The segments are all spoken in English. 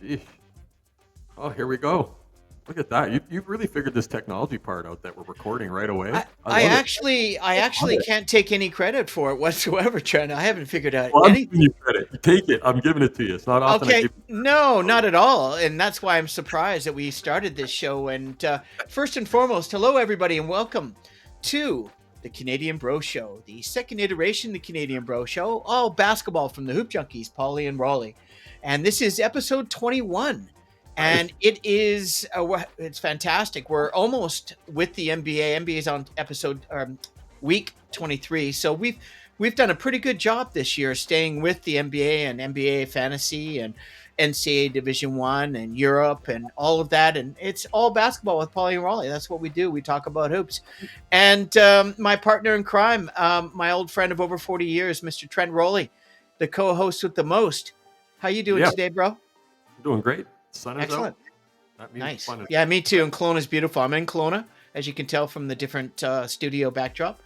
Gee. Oh, here we go. Look at that. You've really figured this technology part out that we're recording right away. I, I I love it. actually I I love actually it. can't take any credit for it whatsoever, Trent. I haven't figured out Well, I'm giving anything. you credit. You take it. I'm giving it to you. It's not often I Okay, give you no, credit. not at all, and that's why I'm surprised that we started this show. And first and foremost, hello everybody, and welcome to the Canadian Bro Show, the second iteration of the Canadian Bro Show, all basketball from the Hoop Junkies, Pauly and Rowley, and this is episode 21. Nice. And it's fantastic. We're almost with the NBA. NBA is on episode week 23, so we've done a pretty good job this year staying with the NBA and NBA fantasy and NCAA Division One and Europe and all of that. And it's all basketball with Pauly and Raleigh. That's what we do. We talk about hoops. And my partner in crime, my old friend of over 40 years, Mr. Trent Rowley, the co-host with the most. How you doing Yeah, today, bro? I'm doing great. Sun is out. Excellent. That means Nice. fun is. Yeah, me too. And Kelowna's beautiful. I'm in Kelowna, as you can tell from the different studio backdrop.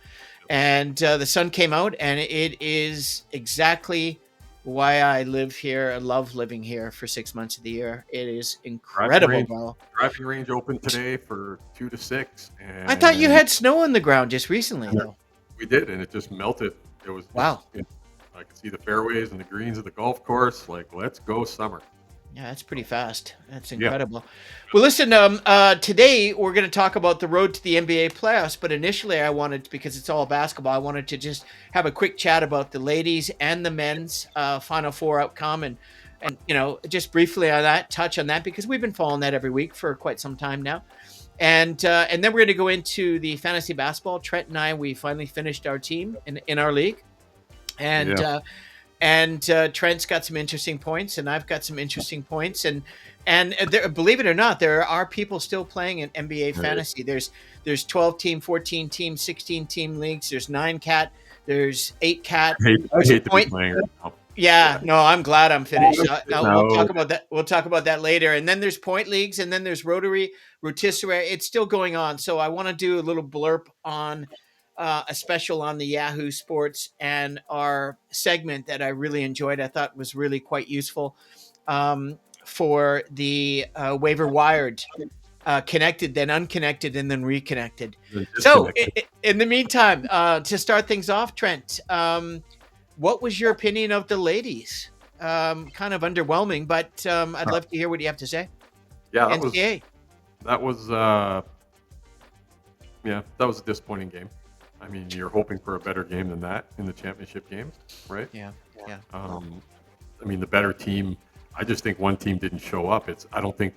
And the sun came out, and it is exactly why I live here. I love living here for 6 months of the year. It is Driving incredible, range. bro. Driving range open today for 2 to 6, I thought you and had snow on the ground just recently, though. we did, and it just melted. It was just. Wow. I could see the fairways and the greens of the golf course. Like, let's go summer. Yeah, that's pretty fast. That's Yeah. incredible. Well, listen, today we're going to talk about the road to the NBA playoffs, but initially I wanted, because it's all basketball, I wanted to just have a quick chat about the ladies and the men's Final Four outcome and just briefly on that, touch on that, because we've been following that every week for quite some time now. And then we're going to go into the fantasy basketball. Trent and I, we finally finished our team in our league. And Yeah. Trent's got some interesting points, and I've got some interesting points, and there, believe it or not, there are people still playing in NBA fantasy. There's 12 team, 14 team, 16 team leagues. There's 9 cat. There's 8 cat. I There's hate to be point. playing right now. Yeah, no, I'm glad I'm finished. No, we'll No. talk about that. We'll talk about that later. And then there's point leagues, and then there's rotary, rotisserie. It's still going on. So I want to do a little blurb on a special on the Yahoo Sports and our segment that I really enjoyed. I thought was really quite useful for the waiver wired. Connected, then unconnected, and then reconnected. So, in the meantime, to start things off, Trent, what was your opinion of the ladies? Kind of underwhelming, but I'd love to hear what you have to say. Yeah, NCAA. that was that was a disappointing game. I mean, you're hoping for a better game than that in the championship games, right? Yeah, yeah. I mean, the better team. I just think one team didn't show up. I don't think.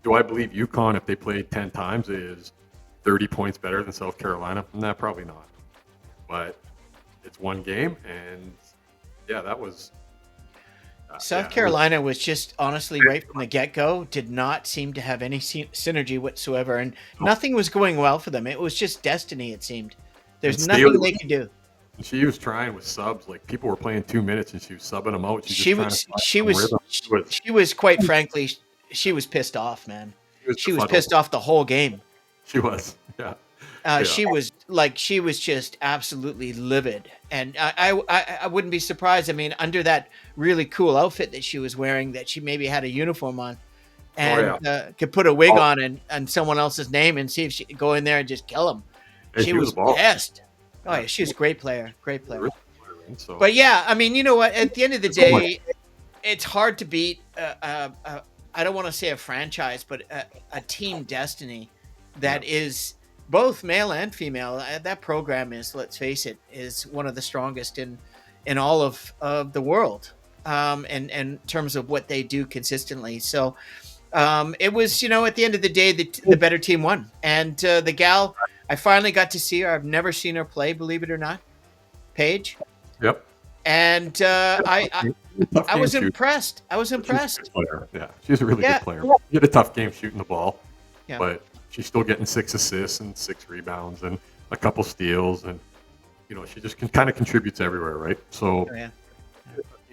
Do I believe UConn, if they played 10 times, is 30 points better than South Carolina? Nah, probably not. But it's one game, and yeah, that was. South Carolina was just honestly right from the get-go did not seem to have any synergy whatsoever, and nothing was going well for them. It was just destiny, it seemed. There's nothing they could do. She was trying with subs. Like, people were playing 2 minutes, and she was subbing them out. She was quite frankly, she was pissed off, man. She was pissed off the whole game. She was, yeah. She was just absolutely livid, and I wouldn't be surprised. I mean, under that really cool outfit that she was wearing, that she maybe had a uniform on, and could put a wig on and someone else's name and see if she could go in there and just kill him. She was pissed. Oh yeah, she was a great player. But yeah, I mean, you know what? At the end of the day, it's hard to beat. I don't want to say a franchise, but a team destiny that is both male and female. That program is, let's face it, is one of the strongest in all of the world, and in terms of what they do consistently. So it was, at the end of the day, the better team won. And the gal, I finally got to see her. I've never seen her play, believe it or not. Paige. Yep. And I was impressed. She's a good player. Yeah, she's a really good player. She had a tough game shooting the ball, but she's still getting 6 assists and 6 rebounds and a couple steals, and she just kind of contributes everywhere, right? So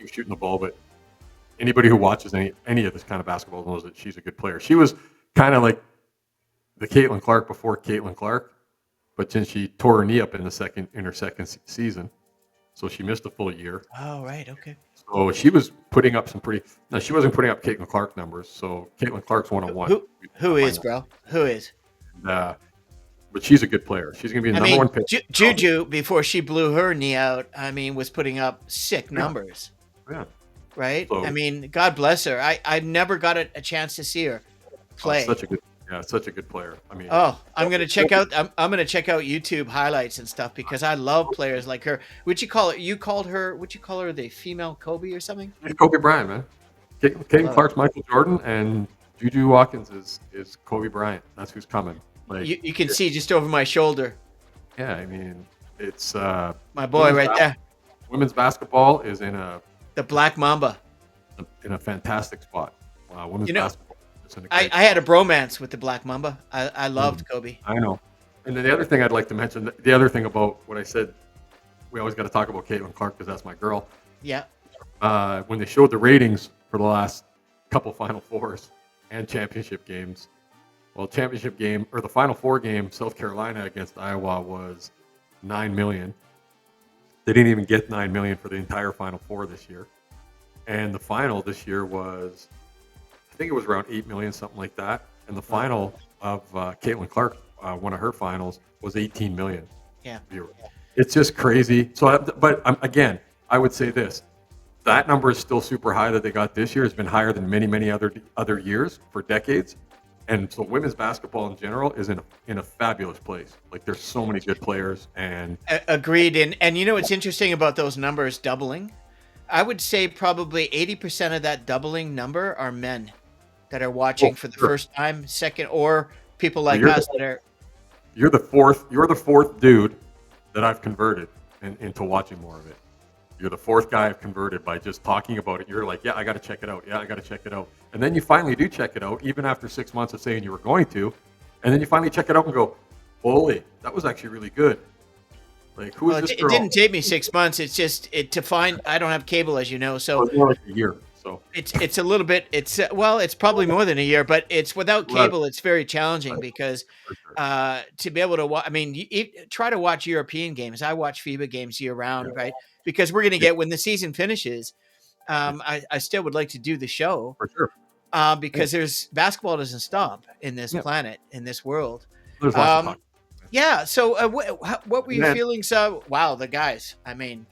shooting the ball, but anybody who watches any of this kind of basketball knows that she's a good player. She was kind of like the Caitlin Clark before Caitlin Clark, but then she tore her knee up in her second season. So she missed a full year. Oh, right. Okay. So she was putting up some pretty. No, she wasn't putting up Caitlin Clark numbers. So Caitlin Clark's 101. Who is, bro? Who is? Uh, but she's a good player. She's going to be a I number mean, one pick. Juju, before she blew her knee out, I mean, was putting up sick Yeah. numbers. Yeah. Right? So, I mean, God bless her. I never got a chance to see her play. such a good player. I mean, I'm gonna check out. I'm gonna check out YouTube highlights and stuff because I love players like her. Would you call it? You called her? Would you call her the female Kobe or something? she's Kobe Bryant, man. Caitlin Clark's Michael Jordan, and Juju Watkins is Kobe Bryant. That's who's coming. Like You can see just over my shoulder. Yeah, I mean, it's My boy right there. Women's basketball is in The Black Mamba. a fantastic spot. Women's basketball. I had a bromance with the Black Mamba. I loved Kobe. I know. And then the other thing I'd like to mention, the other thing about what I said, we always got to talk about Caitlin Clark because that's my girl. Yeah. When they showed the ratings for the last couple Final Fours and championship games, well, championship game or the Final Four game, South Carolina against Iowa was 9 million. They didn't even get 9 million for the entire Final Four this year. And the final this year was, I think it was around 8 million, something like that. And the final of Caitlin Clark, one of her finals, was 18 million. Yeah. Viewers. It's just crazy. So, but again, I would say this: that number is still super high that they got this year. Has been higher than many other years for decades. And so women's basketball in general is in a fabulous place. Like there's so many good players and agreed. And you know what's interesting about those numbers doubling? I would say probably 80% of that doubling number are men that are watching for the first time, second, or people like us that are. You're the fourth dude that I've converted into watching more of it. You're the fourth guy I've converted by just talking about it. You're like, yeah, I got to check it out. Yeah, I got to check it out. And then you finally do check it out, even after 6 months of saying you were going to. And then you finally check it out and go, holy, that was actually really good. Like, who is this girl? It didn't take me 6 months. It's just to find. I don't have cable, as you know, so it's more like a year. So it's a little bit. It's probably more than a year, but it's without cable. It's very challenging because to be able to watch. I mean, you try to watch European games. I watch FIBA games year round, right? Because we're going to get when the season finishes. I still would like to do the show for sure. Because there's basketball doesn't stop in this planet, in this world. There's lots of talk. Yeah. So what were your feelings? Wow, the guys. I mean,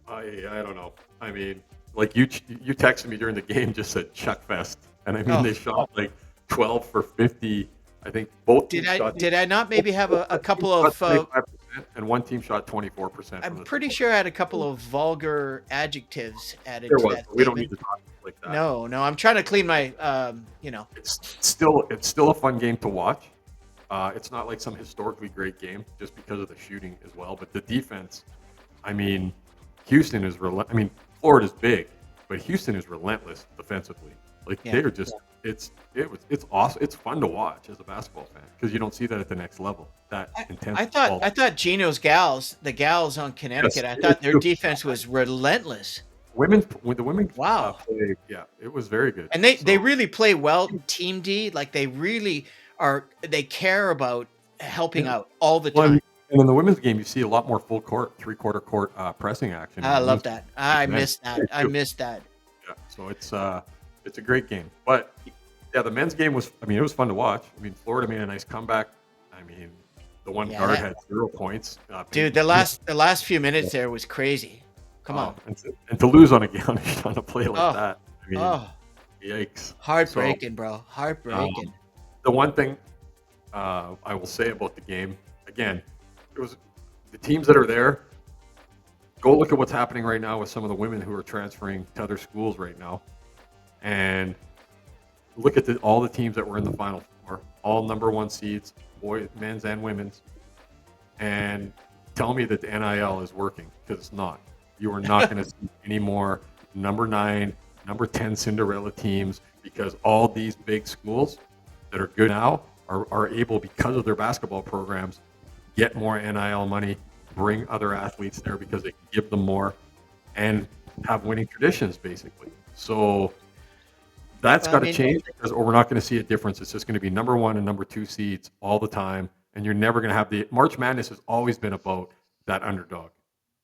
I don't know. I mean, like you texted me during the game, just said Chuck Fest, and I mean they shot like 12 for 50. I think both teams did I not maybe have a couple of 25%, and one team shot 24%. I'm pretty sure I had a couple of vulgar adjectives added. There to was. that We don't need to talk like that. No. I'm trying to clean my. It's still a fun game to watch. It's not like some historically great game just because of the shooting as well, but the defense. I mean, Houston is Florida's big, but Houston is relentless defensively. Like they're just it's awesome. It's fun to watch as a basketball fan because you don't see that at the next level. That intense. I thought Gino's the gals on Connecticut. I thought their defense was relentless. The women. Wow. Played, it was very good. And they really play well, Team D. Like they really are. They care about helping out all the time. And in the women's game, you see a lot more full court, three-quarter court pressing action. I love that. I missed that. Yeah, so it's a great game. But the men's game was. I mean, it was fun to watch. I mean, Florida made a nice comeback. I mean, the one guard had 0 points. Dude, the last few minutes there was crazy. Come on. And to lose on a play like that. I mean, yikes. Heartbreaking, bro. Heartbreaking. The one thing I will say about the game, again, it was the teams that are there. Go look at what's happening right now with some of the women who are transferring to other schools right now. And look at all the teams that were in the Final Four, all number one seeds, men's and women's. And tell me that the NIL is working, because it's not. You are not going to see any more number 9, number 10 Cinderella teams, because all these big schools that are good now are able, because of their basketball programs, get more NIL money, bring other athletes there because they can give them more, and have winning traditions, basically. So that's got to change, or we're not going to see a difference. It's just going to be number 1 and number 2 seeds all the time, and you're never going to have March Madness has always been about that underdog.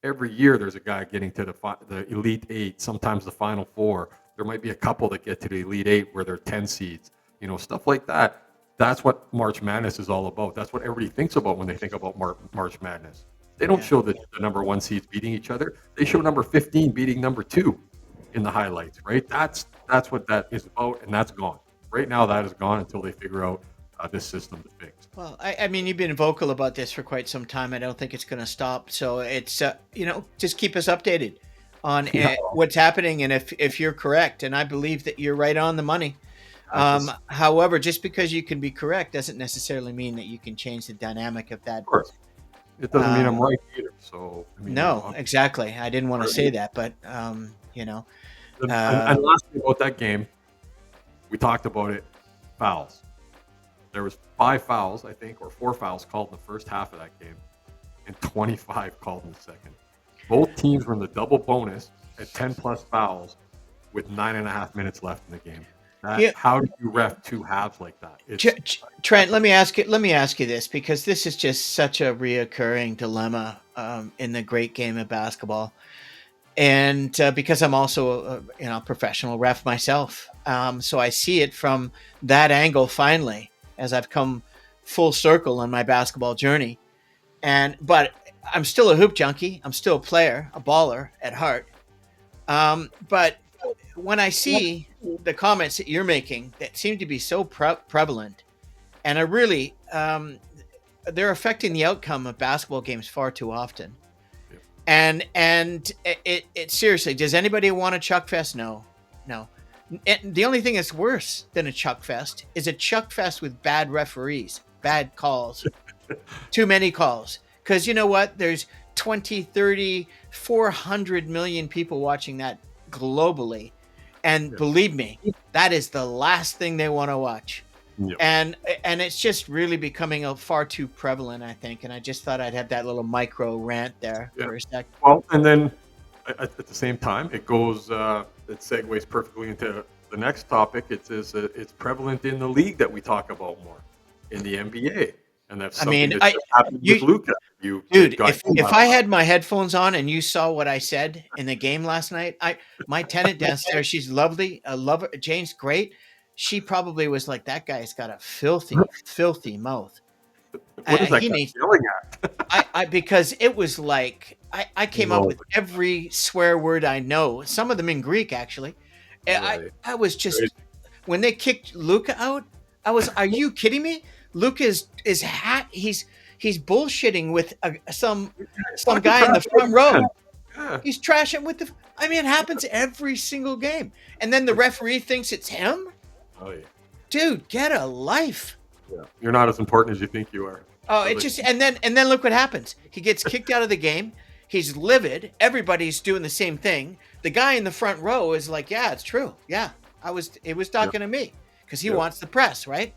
every year there's a guy getting to the Elite Eight, sometimes the Final Four. There might be a couple that get to the Elite Eight where they're 10 seeds, stuff like that. That's what March Madness is all about. That's what everybody thinks about when they think about March Madness. They don't show the number one seeds beating each other. They show number 15 beating number 2 in the highlights, right? That's what that is about, and that's gone. Right now, that is gone until they figure out this system to fix. Well, I mean, you've been vocal about this for quite some time. I don't think it's going to stop. So it's, just keep us updated on what's happening. And if you're correct, and I believe that you're right on the money. However, just because you can be correct doesn't necessarily mean that you can change the dynamic of that. Of course. It doesn't mean I'm right either. So no, exactly. I didn't want to say that, but And last thing about that game, we talked about it. Fouls. There was 5 fouls, I think, or 4 fouls called in the first half of that game, and 25 called in the second. Both teams were in the double bonus at 10 plus fouls with 9.5 minutes left in the game. How do you ref 2 halves like that? Trent, let me ask you this, because this is just such a reoccurring dilemma in the great game of basketball, and because I'm also a professional ref myself, so I see it from that angle finally as I've come full circle on my basketball journey. But I'm still a hoop junkie. I'm still a player, a baller at heart. But when I see the comments that you're making that seem to be so prevalent, and I really, they're affecting the outcome of basketball games far too often. And it seriously, does anybody want a Chuck Fest? No. And the only thing that's worse than a Chuck Fest is a Chuck Fest with bad referees, bad calls, too many calls. Because you know what? There's 20, 30, 400 million people watching that globally. And believe me, that is the last thing they want to watch. Yep. And it's just really becoming far too prevalent, I think. And I just thought I'd have that little micro rant there for a sec. Well, and then at the same time, it goes, it segues perfectly into the next topic. It's prevalent in the league that we talk about more, in the NBA. And that's something that happened with Luka. Dude, if I had my headphones on and you saw what I said in the game last night, my tenant downstairs, she's lovely. I love her. Jane's great. She probably was like, that guy's got a filthy, filthy mouth. What is that guy yelling at? Because it was like, I came up with every swear word I know, some of them in Greek, actually. Right. I was just, when they kicked Luka out, are you kidding me? Luka is he's bullshitting with some guy in the front row. Yeah. He's trashing with it happens every single game. And then the referee thinks it's him. Oh yeah. Dude, get a life. Yeah. You're not as important as you think you are. Oh, and then look what happens. He gets kicked out of the game. He's livid. Everybody's doing the same thing. The guy in the front row is like, yeah, it's true. Yeah. It was talking to me because he wants the press, right?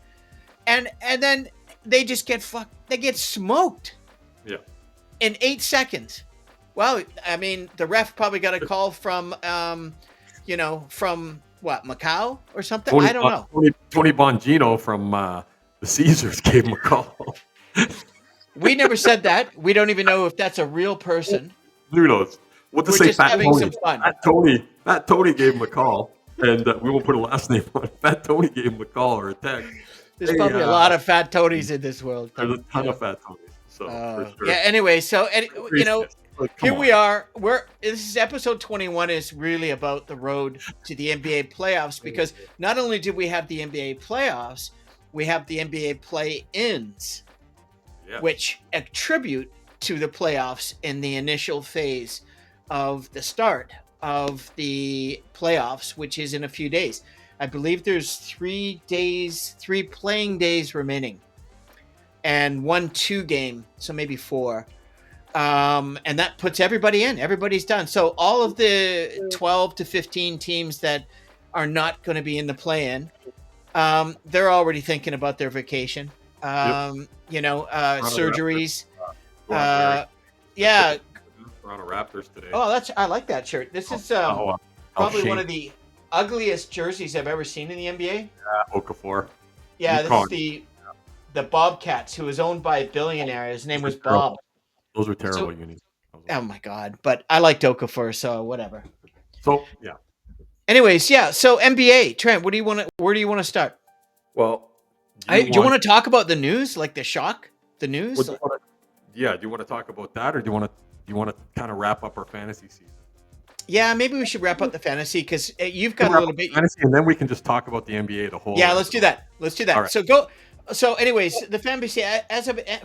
And then they just get fucked. They get smoked. Yeah. In 8 seconds. Well, the ref probably got a call from from what, Macau or something? I don't know. Tony Bongino from the Caesars gave him a call. We never said that. We don't even know if that's a real person. Who knows? We're just having some fun. Fat Tony gave him a call, and we won't put a last name on it. Fat Tony gave him a call or a text. There's probably a lot of Fat Tonys in this world. There's a ton of Fat Tonys. So for sure. Yeah. Anyway, so here we are. This is episode 21. Is really about the road to the NBA playoffs, because not only do we have the NBA playoffs, we have the NBA play-ins, which attribute to the playoffs in the initial phase of the start of the playoffs, which is in a few days. I believe there's 3 playing days remaining, and 1-2 game, so maybe 4. And that puts everybody in. Everybody's done. So all of the 12 to 15 teams that are not going to be in the play-in, they're already thinking about their vacation. Surgeries. Toronto Raptors today. Oh, I like that shirt. This is probably one of the ugliest jerseys I've ever seen in the NBA. Yeah, Okafor. Yeah, this is the Bobcats, who was owned by a billionaire. His name was Bob. Those were terrible unis. Oh my God! But I like Okafor, so whatever. So yeah. Anyways, yeah. So NBA, Trent, what do you want to? Where do you want to start? Well, Do you want to talk about the news, like the shock, the news? do you want to talk about that, or do you want to kind of wrap up our fantasy season? Yeah, maybe we should wrap up the fantasy because you've got a little bit. Fantasy, and then we can just talk about the NBA, the whole. Yeah, let's do that. Let's do that. All right. So go. So, anyways, the fantasy.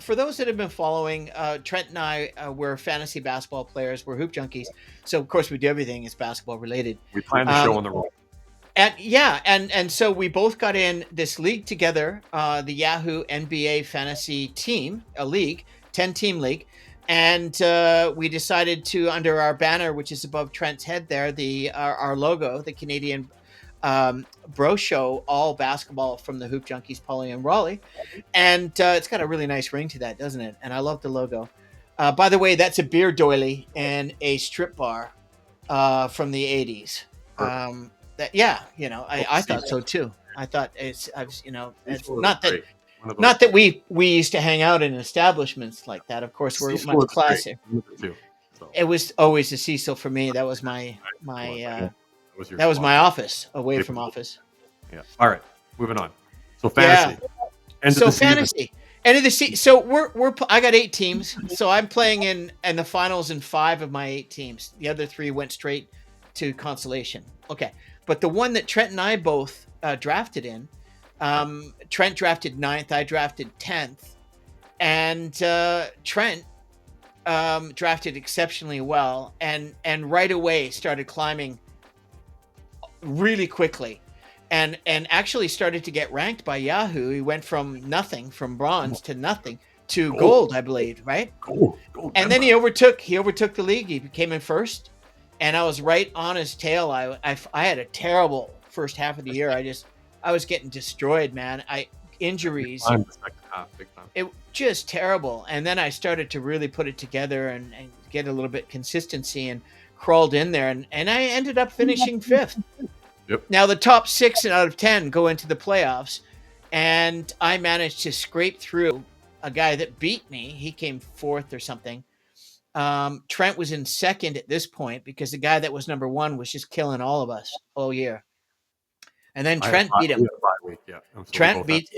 For those that have been following, Trent and I were fantasy basketball players. We're hoop junkies. So, of course, we do everything is basketball related. We planned the show on the road. And so we both got in this league together, the Yahoo NBA Fantasy Team, a league, 10-team league. And we decided to, under our banner, which is above Trent's head there, our logo, the Canadian Bro Show, all basketball from the Hoop Junkies, Pauly and Rowley. And it's got a really nice ring to that, doesn't it? And I love the logo. By the way, that's a beer doily and a strip bar from the 80s. I thought so too. I thought it's not that we used to hang out in establishments like that. Of course, we're much classier. It was always a Cecil for me. That was my office away from office. Yeah. All right, moving on. So fantasy. Fantasy. End of the season. So I got 8 teams. So I'm playing in the finals in 5 of my 8 teams. The other 3 went straight to consolation. Okay. But the one that Trent and I both drafted in, Trent drafted 9th, I drafted 10th, and Trent drafted exceptionally well, and right away started climbing really quickly, and actually started to get ranked by Yahoo. He went from bronze to nothing to gold, I believe, right? Gold. And then he overtook the league. He came in first. And I was right on his tail. I had a terrible first half of the year. I was getting destroyed, man. Injuries. Big time. It just terrible. And then I started to really put it together and get a little bit consistency and crawled in there. And I ended up finishing 5th. Yep. Now the top 6 out of 10 go into the playoffs. And I managed to scrape through a guy that beat me. He came 4th or something. Trent was in 2nd at this point because the guy that was number 1 was just killing all of us all year. And then Trent beat him. Trent beat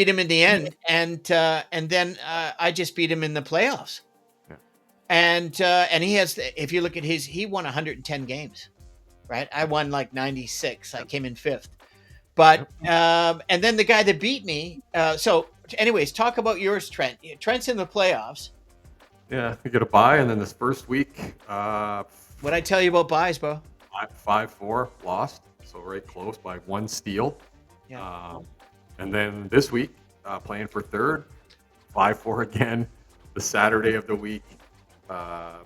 him in the end, and then I just beat him in the playoffs. Yeah. And he has, if you look at he won 110 games, right? I won like 96. I came in 5th. But and then the guy that beat me. So, anyways, talk about yours, Trent. Trent's in the playoffs. Yeah, we get a bye, and then this first week, what'd I tell you about buys, bro? 5-4 lost, so very close by 1 steal. Yeah. And then this week, playing for 3rd, 5-4 again. The Saturday of the week, the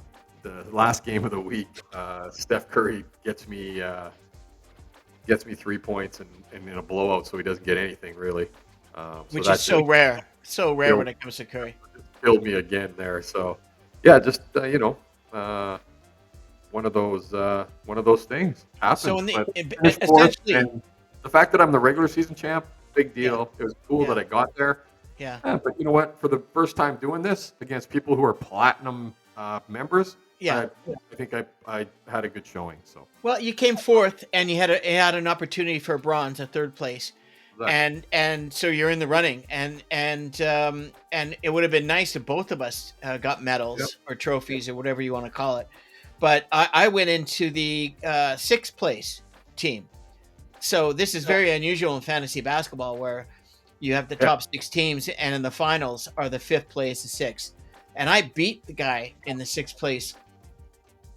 last game of the week, Steph Curry gets me 3 points and in a blowout, so he doesn't get anything really. Which is so rare when it comes to Curry. Killed me again there. So yeah, just one of those things happens. So essentially, and the fact that I'm the regular season champ, big deal. Yeah. It was cool that I got there. Yeah. But you know what? For the first time doing this against people who are platinum members, I think I had a good showing. So well, you came 4th, and you had an opportunity for a bronze, a 3rd place. Exactly. And so you're in the running, and it would have been nice if both of us got medals or trophies or whatever you want to call it. But I went into the 6th place team. So this is very unusual in fantasy basketball, where you have the top 6 teams, and in the finals are the 5th place, the 6th. And I beat the guy in the 6th place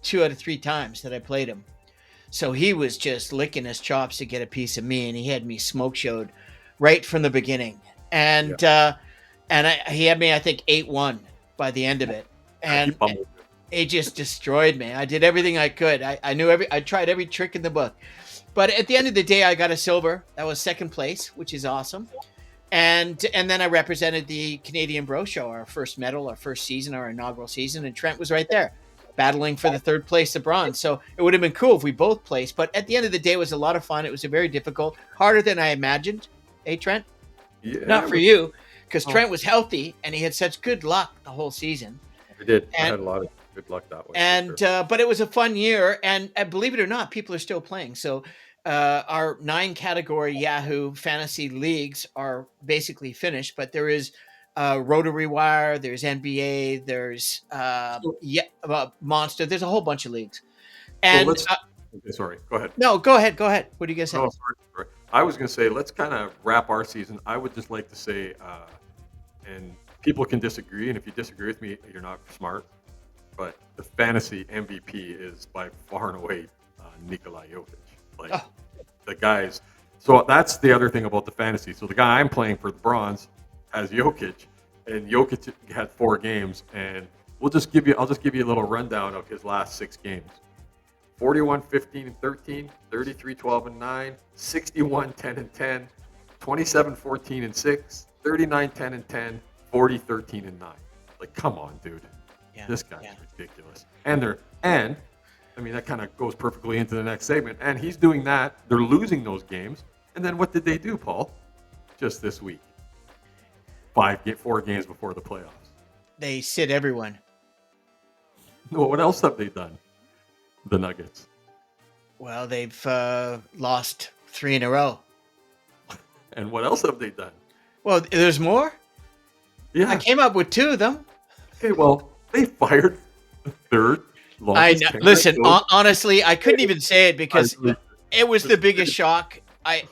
2 out of 3 times that I played him. So he was just licking his chops to get a piece of me, and he had me smoke showed right from the beginning. And he had me, I think, 8-1 by the end of it. And it just destroyed me. I did everything I could. I tried every trick in the book. But at the end of the day, I got a silver. That was 2nd place, which is awesome. And then I represented the Canadian Bro Show, our first medal, our first season, our inaugural season, and Trent was right there, battling for the 3rd place, the bronze. So it would have been cool if we both placed. But at the end of the day, it was a lot of fun. It was a very difficult, harder than I imagined. Hey, Trent? Yeah, not for you, because Trent was healthy, and he had such good luck the whole season. I did. I had a lot of good luck that way. And sure. But it was a fun year, and believe it or not, people are still playing. So our 9 category Yahoo fantasy leagues are basically finished, but there is Rotary Wire, there's NBA, there's Monster. There's a whole bunch of leagues. Well, And let's. Okay, sorry. Go ahead. no, go ahead. Go ahead. What are you gonna say? Oh, sorry. I was going to say, let's kind of wrap our season. I would just like to say, and people can disagree, and if you disagree with me, you're not smart. But the fantasy MVP is by far and away Nikola Jokic. Like the guys. So that's the other thing about the fantasy. So the guy I'm playing for the bronze has Jokic, and Jokic had 4 games, and I'll just give you a little rundown of his last 6 games. 41, 15, and 13, 33, 12, and 9, 61, 10, and 10, 27, 14, and 6, 39, 10, and 10, 40, 13, and 9. Like, come on, dude. Yeah, this guy's ridiculous. And I mean, that kind of goes perfectly into the next segment. And he's doing that. They're losing those games. And then what did they do, Paul? Just this week. 4 games before the playoffs. They sit everyone. No, what else have they done? The Nuggets. Well, they've lost 3 in a row. And what else have they done? Well, there's more. Yeah, I came up with 2 of them. Okay, well, they fired the third longest. I know. Listen, honestly, I couldn't even say it because it was the biggest shock. I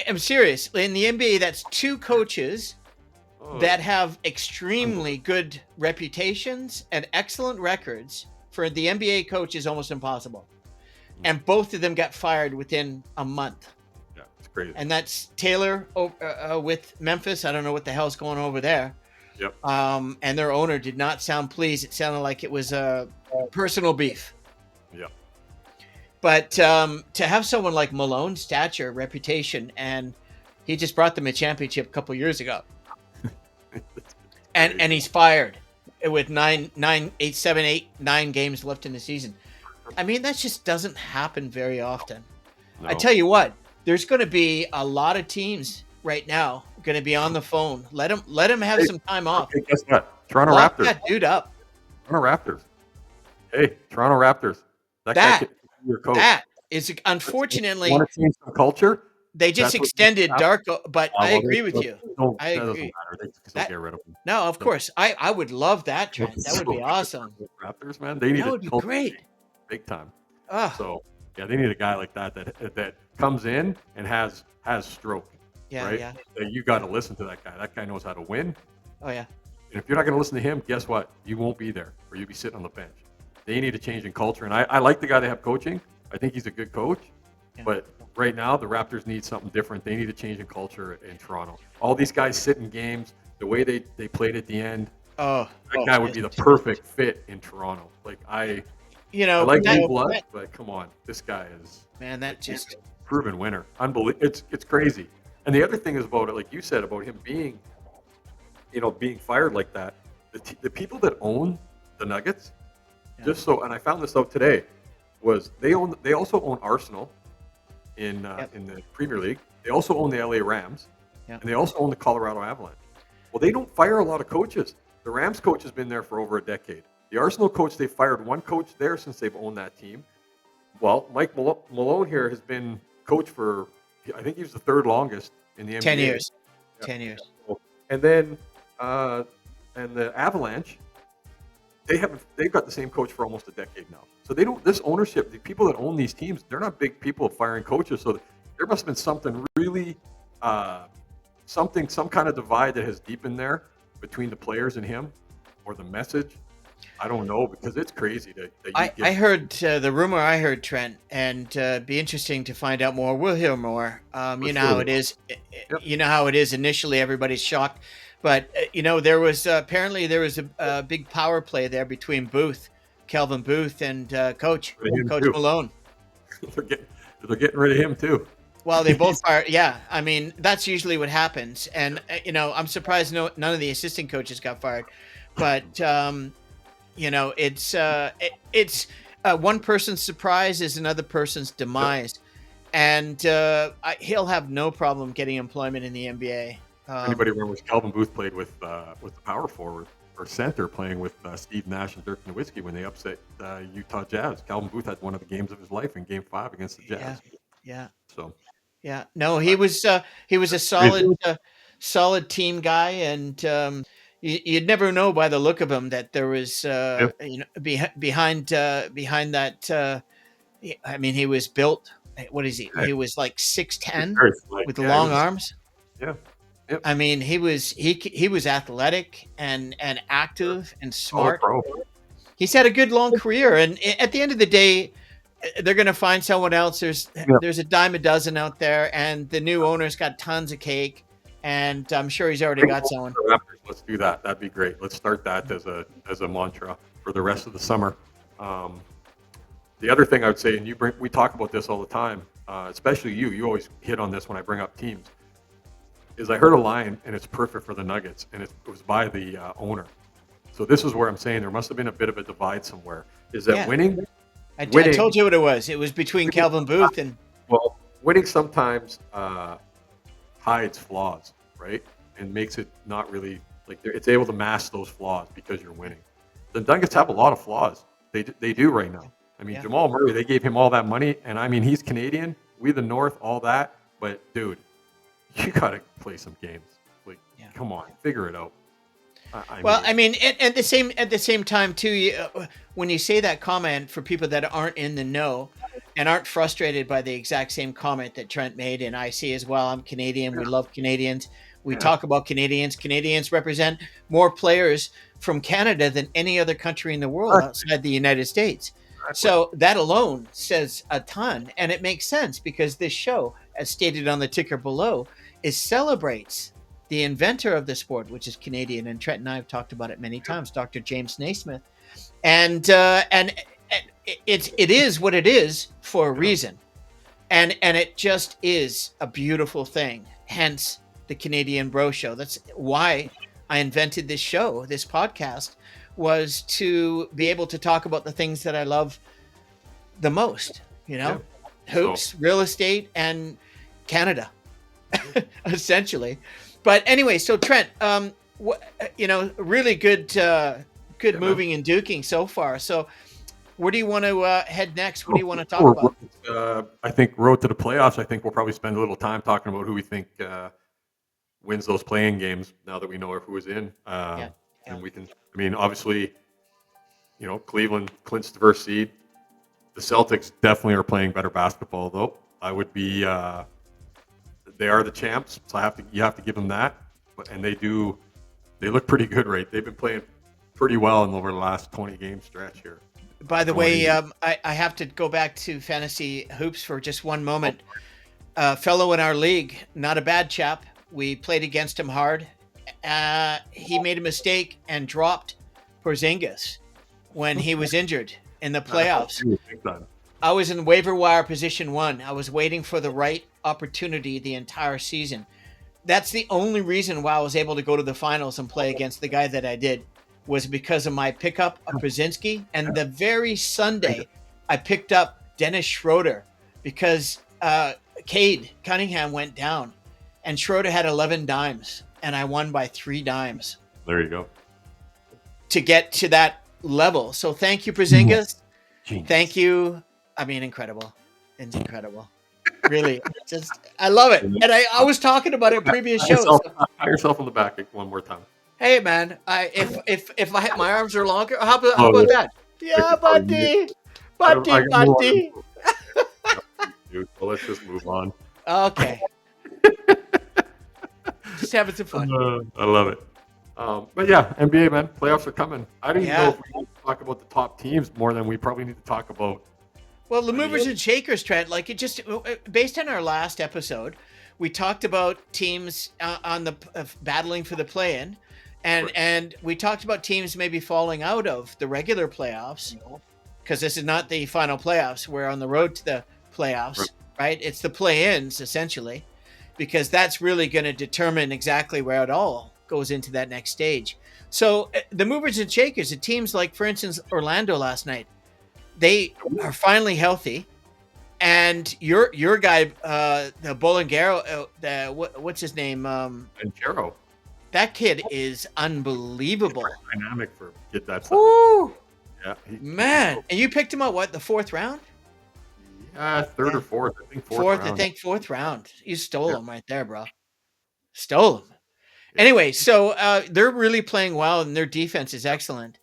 am serious. In the NBA, that's 2 coaches that have extremely good reputations and excellent records. For the NBA coach is almost impossible. And both of them got fired within a month. Yeah, it's crazy. And that's Taylor with Memphis. I don't know what the hell's going on over there. Yep. And their owner did not sound pleased. It sounded like it was a personal beef. Yep. But to have someone like Malone's stature, reputation, and he just brought them a championship a couple years ago. and he's fired with 9 games left in the season. I mean, that just doesn't happen very often. No. I tell you what, there's going to be a lot of teams right now going to be on the phone. Let him have some time off. Hey, guess what? Toronto Lock Raptors. That dude up. Toronto Raptors. Hey, Toronto Raptors. That guy your coach. That is unfortunately. Want to change some culture? They just extended Darko, but I agree with you. I agree. Get rid of him. No, of course. I would love that trend. That would be awesome. Raptors, man, they need that would be great. Big time. So yeah, they need a guy like that comes in and has stroke. Yeah, right? yeah. You got to listen to that guy. That guy knows how to win. Oh yeah. And if you're not going to listen to him, guess what? You won't be there, or you'll be sitting on the bench. They need a change in culture, and I like the guy they have coaching. I think he's a good coach, but right now the Raptors need something different. They need a change in culture in Toronto. All these guys sit in games. The way they played at the end. That guy would be the perfect fit in Toronto. Like I like Blue Blood, but come on, this guy is just proven winner. Unbelievable. It's crazy. And the other thing is about it, like you said, about him being fired like that. The people that own the Nuggets, and I found this out today, was they also own Arsenal in the Premier League. They also own the LA Rams, and they also own the Colorado Avalanche. Well, they don't fire a lot of coaches. The Rams coach has been there for over a decade. The Arsenal coach, they fired one coach there since they've owned that team. Well, Mike Malone here has been coach for, I think he was the 3rd longest in the NBA. 10 years. Yeah. 10 years. And then, and the Avalanche, they've got the same coach for almost a decade now. So they don't, this ownership, the people that own these teams, they're not big people firing coaches. So there must have been something really, some kind of divide that has deepened there between the players and him, or the message. I don't know, because it's crazy I heard the rumor I heard, Trent, and be interesting to find out more. We'll hear more. You know how it is. You know how it is. Initially, everybody's shocked, but there was apparently a big power play there between Kelvin Booth, and Coach Malone. They're getting rid of him too. Well, they both are. Yeah, I mean that's usually what happens, and I'm surprised none of the assistant coaches got fired, but. It's one person's surprise is another person's demise, and he'll have no problem getting employment in the NBA. Anybody remember Calvin Booth played with the power forward? or center playing with Steve Nash and Dirk Nowitzki when they upset Utah Jazz. Calvin Booth had one of the games of his life in Game 5 against the Yeah. Jazz. Yeah. So Yeah. No, he was a crazy. solid team guy, and you'd never know by the look of him that there was Yeah, behind that. I mean, he was built. What is he? He was like he's 6'10" very slight. with Yeah, he long was. arms. Yeah, yep. I mean, he was athletic and active and Solid smart. pro. He's had a good long career, and at the end of the day, they're going to find someone else. Yeah. There's a dime a dozen out there, and the new owner's got tons of cake, and I'm sure he's already Bring got home someone. the Raptors. Let's do that. That'd be great. Let's start that as a mantra for the rest of the summer. Um, the other thing I would say, and we talk about this all the time, especially you. You always hit on this when I bring up teams. Is I heard a line, and it's perfect for the Nuggets, and it was by the owner. So this is where I'm saying there must have been a bit of a divide somewhere. Is that Yeah. winning? I Winning. told you what it was. It was between Calvin Booth and Well, winning sometimes hides flaws, right? And makes it not really like it's able to mask those flaws because you're winning. The Nuggets have a lot of flaws. They do right now. I mean, Yeah. Jamal Murray, they gave him all that money, and I mean, he's Canadian. We the North, all that. But dude, you got to play some games. Like, come on, figure it out. I mean, at the same time too, when you say that comment for people that aren't in the know and aren't frustrated by the exact same comment that Trent made, and I see as well. I'm Canadian. We love Canadians. We talk about Canadians. Canadians represent more players from Canada than any other country in the world outside the United States. So that alone says a ton, and it makes sense because this show, as stated on the ticker below, celebrates the inventor of the sport, which is Canadian, and Trent and I have talked about it many times, Dr. James Naismith, and it is what it is for a reason, and it just is a beautiful thing. Hence the Canadian Bro Show. That's why I invented this show, this podcast, was to be able to talk about the things that I love the most. Hoops, real estate, and Canada, essentially. But anyway, so Trent, really good moving and duking so far. So where do you want to head next? What do you want to talk about? I think road to the playoffs. I think we'll probably spend a little time talking about who we think wins those playing games now that we know who is in. And we can, I mean, obviously, Cleveland clinches the first seed. The Celtics definitely are playing better basketball, though. I would be. They are the champs, so you have to give them that. And they look pretty good, right? They've been playing pretty well over the last 20 game stretch here. By the way, I have to go back to fantasy hoops for just one moment. Fellow in our league, not a bad chap. We played against him hard. He made a mistake and dropped Porzingis when he was injured in the playoffs. I was in waiver wire position 1. I was waiting for the right opportunity the entire season. That's the only reason why I was able to go to the finals and play against the guy that I did, was because of my pickup of Brzezinski. And the very Sunday, I picked up Dennis Schroeder because Cade Cunningham went down, and Schroeder had 11 dimes, and I won by 3 dimes. There you go. To get to that level. So thank you, Porzingis. Thank you. I mean, incredible. It's incredible. Really. I love it. And I was talking about it in previous shows. Pat yourself on the back one more time. Hey, man. If my arms are longer, how about that? Yeah, buddy. Buddy. Dude, well, let's just move on. Okay. Just having some fun. I love it. But yeah, NBA, man, playoffs are coming. I don't even know if we need to talk about the top teams more than we probably need to talk about. Well, the movers and shakers, Trent, like it just based on our last episode, we talked about teams on the battling for the play-in, and we talked about teams maybe falling out of the regular playoffs because this is not the final playoffs. We're on the road to the playoffs, right? It's the play-ins essentially, because that's really going to determine exactly where it all goes into that next stage. So the movers and shakers, the teams like, for instance, Orlando last night, they are finally healthy, and your guy, the Bolingaro, what's his name? Banchero. that kid is unbelievable. Dynamic for get that size. Woo! Yeah, Man, and you picked him up what, the 4th round? yeah, third or fourth. I think fourth Fourth, I round. think 4th round. You stole Yeah, him right there, bro. Stole him. yeah. Anyway, so they're really playing well, and their defense is excellent.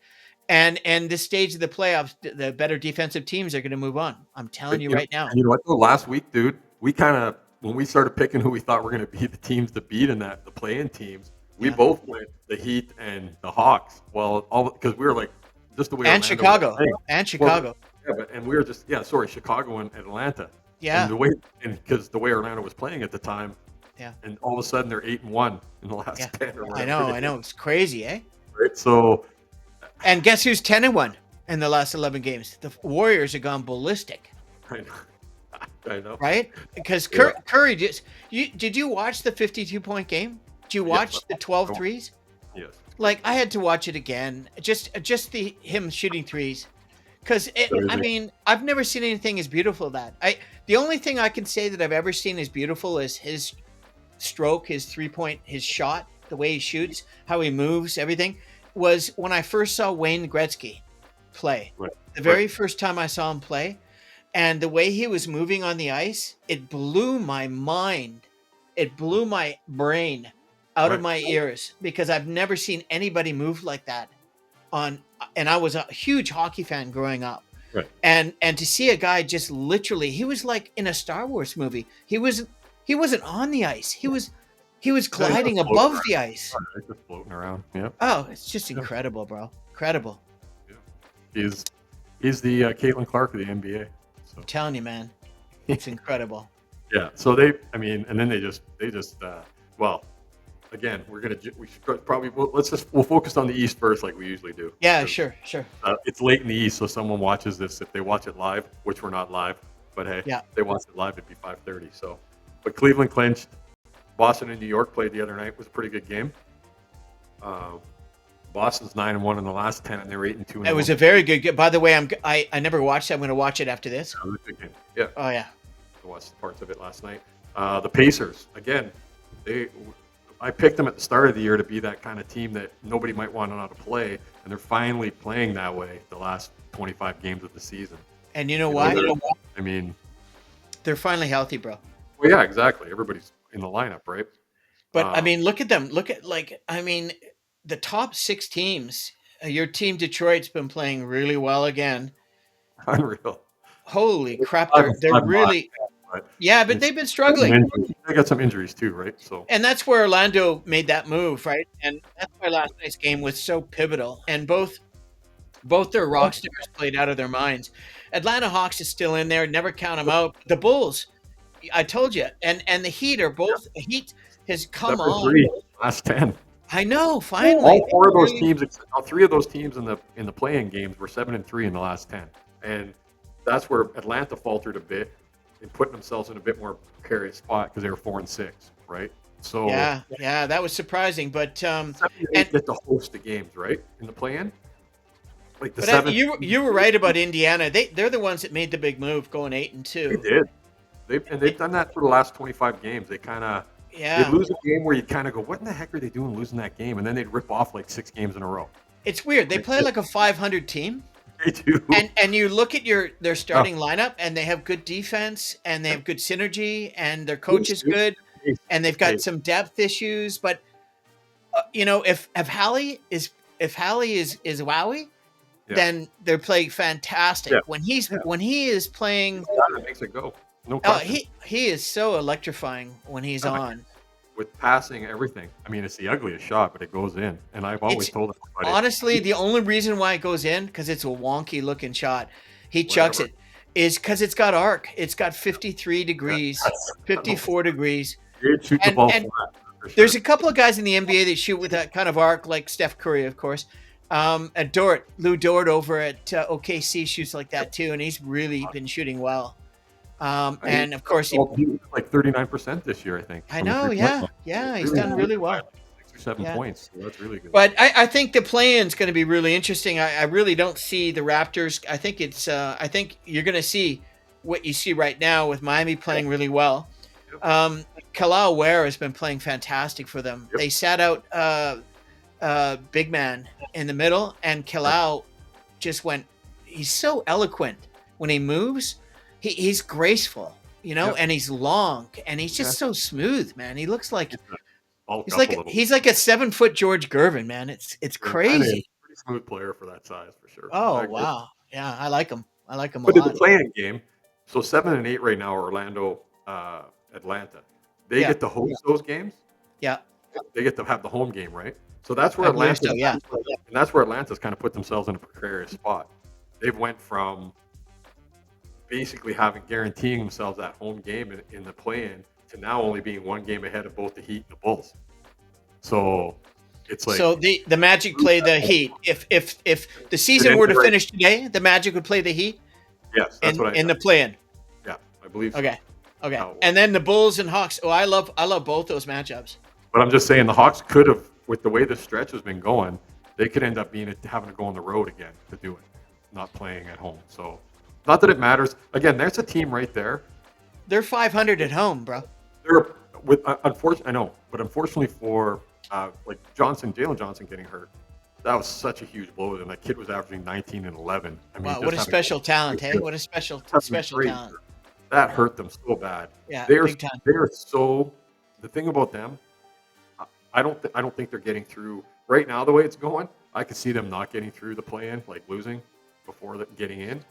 And this stage of the playoffs, the better defensive teams are going to move on. I'm telling you right now. And you know what? Though, last week, dude, we kind of when we started picking who we thought were going to be the teams to beat in the play-in teams, we Yeah. both went the Heat and the Hawks. Well, all because we were like just the way And Orlando was Chicago. playing. And Well, Chicago. yeah, and we were just Chicago and Atlanta. And Yeah. because the way Orlando was playing at the time, Yeah. and all of a sudden they're 8-1 in the last Yeah. 10 or I whatever. know. It's crazy, eh? Right? So And guess who's 10-1 in the last 11 games? The Warriors have gone ballistic, I know. I know. right? Because Yeah. Curry did you watch the 52-point game? Did you watch the 12 threes? Yes. Like, I had to watch it again. Just him shooting threes. Because I mean, I've never seen anything as beautiful as that. The only thing I can say that I've ever seen as beautiful is his stroke, his 3-point, his shot, the way he shoots, how he moves, everything, was when I first saw Wayne Gretzky play. Right. The very first time I saw him play, and the way he was moving on the ice, it blew my mind. It blew my brain out of my ears because I've never seen anybody move like that and I was a huge hockey fan growing up. Right. And to see a guy just literally, he was like in a Star Wars movie. He wasn't on the ice. He was gliding above the ice. Just floating around. Yeah. Oh, it's just incredible, bro. Incredible. Yeah. He's the Caitlin Clark of the NBA. So. I'm telling you, man. It's incredible. Yeah. So and then they just well, again, we'll focus on the East first, like we usually do. Yeah, sure. It's late in the East, so someone watches this. If they watch it live, which we're not live, but hey, if they watch it live, it'd be 5:30. So, but Cleveland clinched. Boston and New York played the other night. It was a pretty good game. Boston's 9-1 in the last 10, and they're 8-2. It was a very good game. By the way, I never watched it. I'm going to watch it after this. It was a good game. Yeah. Oh yeah. I watched parts of it last night. The Pacers, again, I picked them at the start of the year to be that kind of team that nobody might want to know how to play, and they're finally playing that way the last 25 games of the season. And you know why? I mean, they're finally healthy, bro. Well, yeah, exactly. Everybody's in the lineup, right? But I mean, look at them. Look at the top 6 teams. Your team Detroit's been playing really well again. Unreal. Holy crap! They're really. Yeah, but they've been struggling. They got some injuries too, right? So, and that's where Orlando made that move, right? And that's why last night's game was so pivotal. And both their rock stars played out of their minds. Atlanta Hawks is still in there. Never count them out. The Bulls, I told you, and the Heat are both. The Heat has come on. Last 10. I know. Finally, all 4 of those teams, all 3 of those teams in the play-in games were 7-3 in the last 10, and that's where Atlanta faltered a bit and putting themselves in a bit more precarious spot because they were 4-6, right? So yeah, that was surprising, but and get to host the games, right, in the play-in. Like you were right about Indiana. They're the ones that made the big move, going 8-2. They did. They've done that for the last 25 games. They kind of they'd lose a game where you kind of go, what in the heck are they doing losing that game? And then they'd rip off like 6 games in a row. It's weird. They play like a 500 team. They do. And you look at their starting lineup, and they have good defense, and they have good synergy, and their coach is good, and they've got some depth issues. But if Hallie is wowie, then they're playing fantastic. Yeah. When he is playing, it makes it go. No question. He is so electrifying when he's on. With passing, everything. I mean, it's the ugliest shot, but it goes in. And I've always told everybody. Honestly, the only reason why it goes in, because it's a wonky looking shot, he chucks it, is because it's got arc. It's got 53 degrees, 54 degrees. You'd shoot the ball flat. Sure. There's a couple of guys in the NBA that shoot with that kind of arc, like Steph Curry, of course. Lou Dort over at OKC shoots like that too, and he's really been shooting well. And of course, he was like 39% this year, I think. I know, yeah, he's done really well. 6 or 7 points, so that's really good. But I think the play-in is going to be really interesting. I really don't see the Raptors. I think I think you're going to see what you see right now with Miami playing really well. Kalao Ware has been playing fantastic for them. Yep. They sat out big man in the middle, and Kalao just went. He's so eloquent when he moves. He's graceful, and he's long, and he's just so smooth, man. He looks like he's like a 7-foot George Gervin, man. It's crazy. Pretty smooth player for that size, for sure. Oh wow, yeah, I like him. I like him a But in the lot. play-in game, so 7 and 8 right now, Orlando, Atlanta. They get to host those games. Yeah. They get to have the home game, right? So that's where Atlanta, and that's where Atlanta's kind of put themselves in a precarious spot. They've went from basically guaranteeing themselves that home game in the play-in to now only being one game ahead of both the Heat and the Bulls. So it's like, so the Magic play the Heat. If the season were to finish today, the Magic would play the Heat. Yes, that's in the play-in. Yeah, I believe so. Okay. And then the Bulls and Hawks. Oh, I love both those matchups. But I'm just saying the Hawks could have, with the way the stretch has been going, they could end up having to go on the road again to do it, not playing at home. So, not that it matters. Again, there's a team right there. They're 500 at home, bro. Unfortunately for like Jalen Johnson getting hurt, that was such a huge blow to them. That kid was averaging 19 and 11. I mean, wow, what a special talent, hey? What a special talent. That hurt them so bad. Yeah, big time. They are so. The thing about them, I don't think they're getting through right now. The way it's going, I could see them not getting through the play-in, like losing before getting in.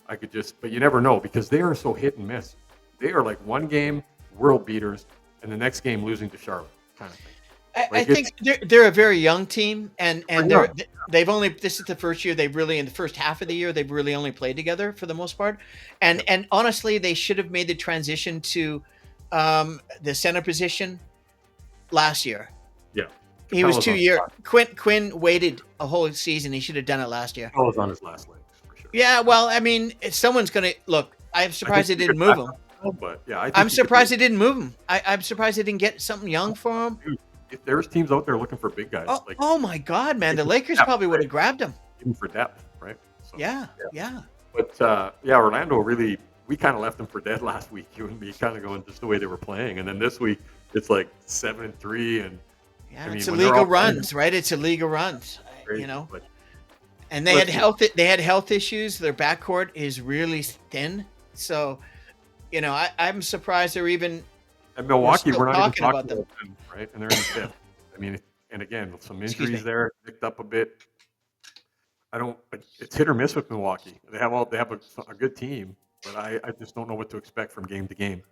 But you never know because they are so hit and miss. They are like one game world beaters, and the next game losing to Charlotte, kind of thing. I think they're a very young team, and they've only, this is the first year they've really, in the first half of the year, they've really only played together for the most part. And honestly, they should have made the transition to the center position last year. Yeah. He was 2 years. Quinn waited a whole season. He should have done it last year. He was on his last legs, for sure. Yeah, well, I mean, if someone's going to look, I'm surprised they didn't move him. But yeah, I'm surprised they didn't move him. I'm surprised they didn't get something young for him. Dude, if there's teams out there looking for big guys, oh my God, man, the Lakers probably would have grabbed him. Even for depth, right? So, yeah. But Orlando really, we kind of left them for dead last week. You and me kind of going just the way they were playing, and then this week it's like 7-3, and it's a league of runs, right? It's a league of runs, crazy, and they had health issues. Their backcourt is really thin, so I'm surprised they're even. And Milwaukee, we're not even talking about them, right? And they're in the fifth. I mean, and again, with some injuries there, picked up a bit. It's hit or miss with Milwaukee. They have a good team, but I just don't know what to expect from game to game.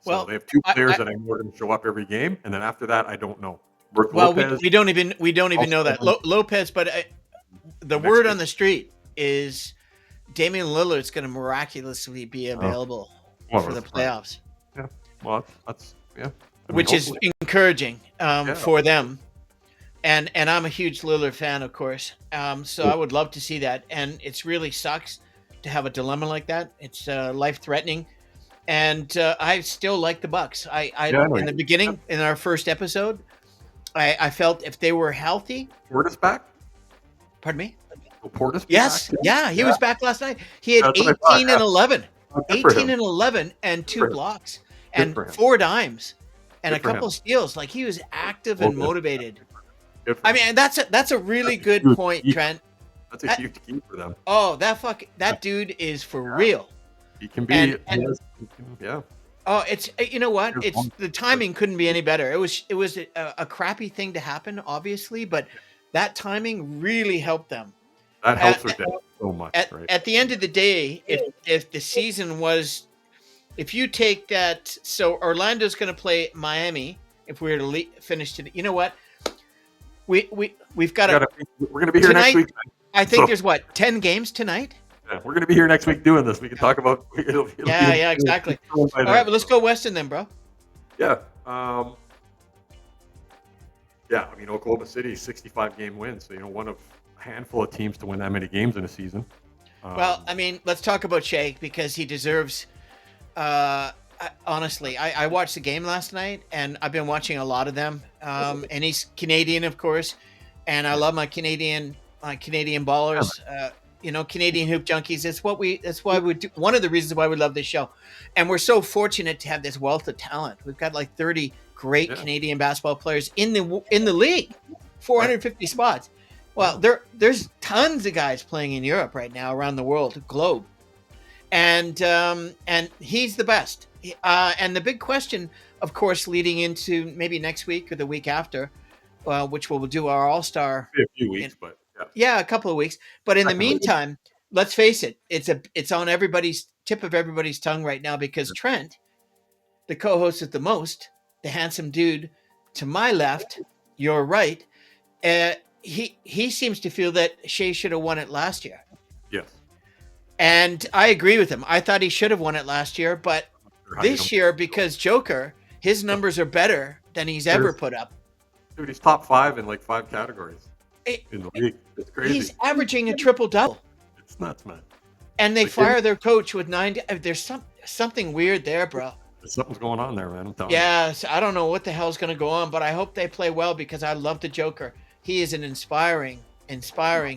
So they have two players that I know are going to show up every game, and then after that, I don't know. Lopez, we don't even know that Lopez, but the word on the street is Damian Lillard's going to miraculously be available for the playoffs. Yeah, well, that's which is encouraging for them. And I'm a huge Lillard fan, of course. So I would love to see that. And it really sucks to have a dilemma like that. It's life-threatening. And I still like the Bucks. In the beginning, in our first episode, I felt if they were healthy. Portis back? Pardon me? Portis yes. back? Yeah, he was back last night. He had 18 and 11. 18 and 11 and 2 blocks and 4 dimes and a couple of steals. Like, he was active and motivated. I mean, that's a really good point, Trent. That's a huge key for them. Oh, that dude is for real. He can be. Oh, it's, you know what? It's the timing couldn't be any better. It was a crappy thing to happen, obviously, but that timing really helped them. That helps their depth so much. At the end of the day, if the season was, if you take that, so Orlando's going to play Miami. If we were to finish today, you know what? We've got to. We're going to be here next week. I think there's 10 games tonight. Yeah, we're going to be here next week doing this. We can talk about. Yeah, exactly. All right, but let's go Weston then, bro. Yeah. I mean, Oklahoma City 65-game win, so one of a handful of teams to win that many games in a season. Well, I mean, let's talk about Shea because he deserves. Honestly, I watched the game last night, and I've been watching a lot of them. And he's Canadian, of course, and I love my Canadian ballers. Canadian Hoop Junkies. That's why we do. One of the reasons why we love this show, and we're so fortunate to have this wealth of talent. We've got like 30 great Canadian basketball players in the league, 450 spots. Well, there's tons of guys playing in Europe right now, around the world, the globe, and he's the best. And the big question, of course, leading into maybe next week or the week after, which we'll do our All-Star. A few weeks, but a couple of weeks. But in the meantime, let's face it, it's on everybody's tip of everybody's tongue right now, because Trent, the co-host with the most, the handsome dude to my left, your right, he seems to feel that Shea should have won it last year. Yes. And I agree with him. I thought he should have won it last year, but this year, because Joker, his numbers are better than he's ever put up. Dude, he's top 5 in like 5 categories in the league. It's crazy. He's averaging a triple-double. It's nuts, man. And they fire their coach with 9. There's something weird there, bro. Something's going on there, man. I'm telling you. Yes, I don't know what the hell's going to go on, but I hope they play well, because I love the Joker. He is an inspiring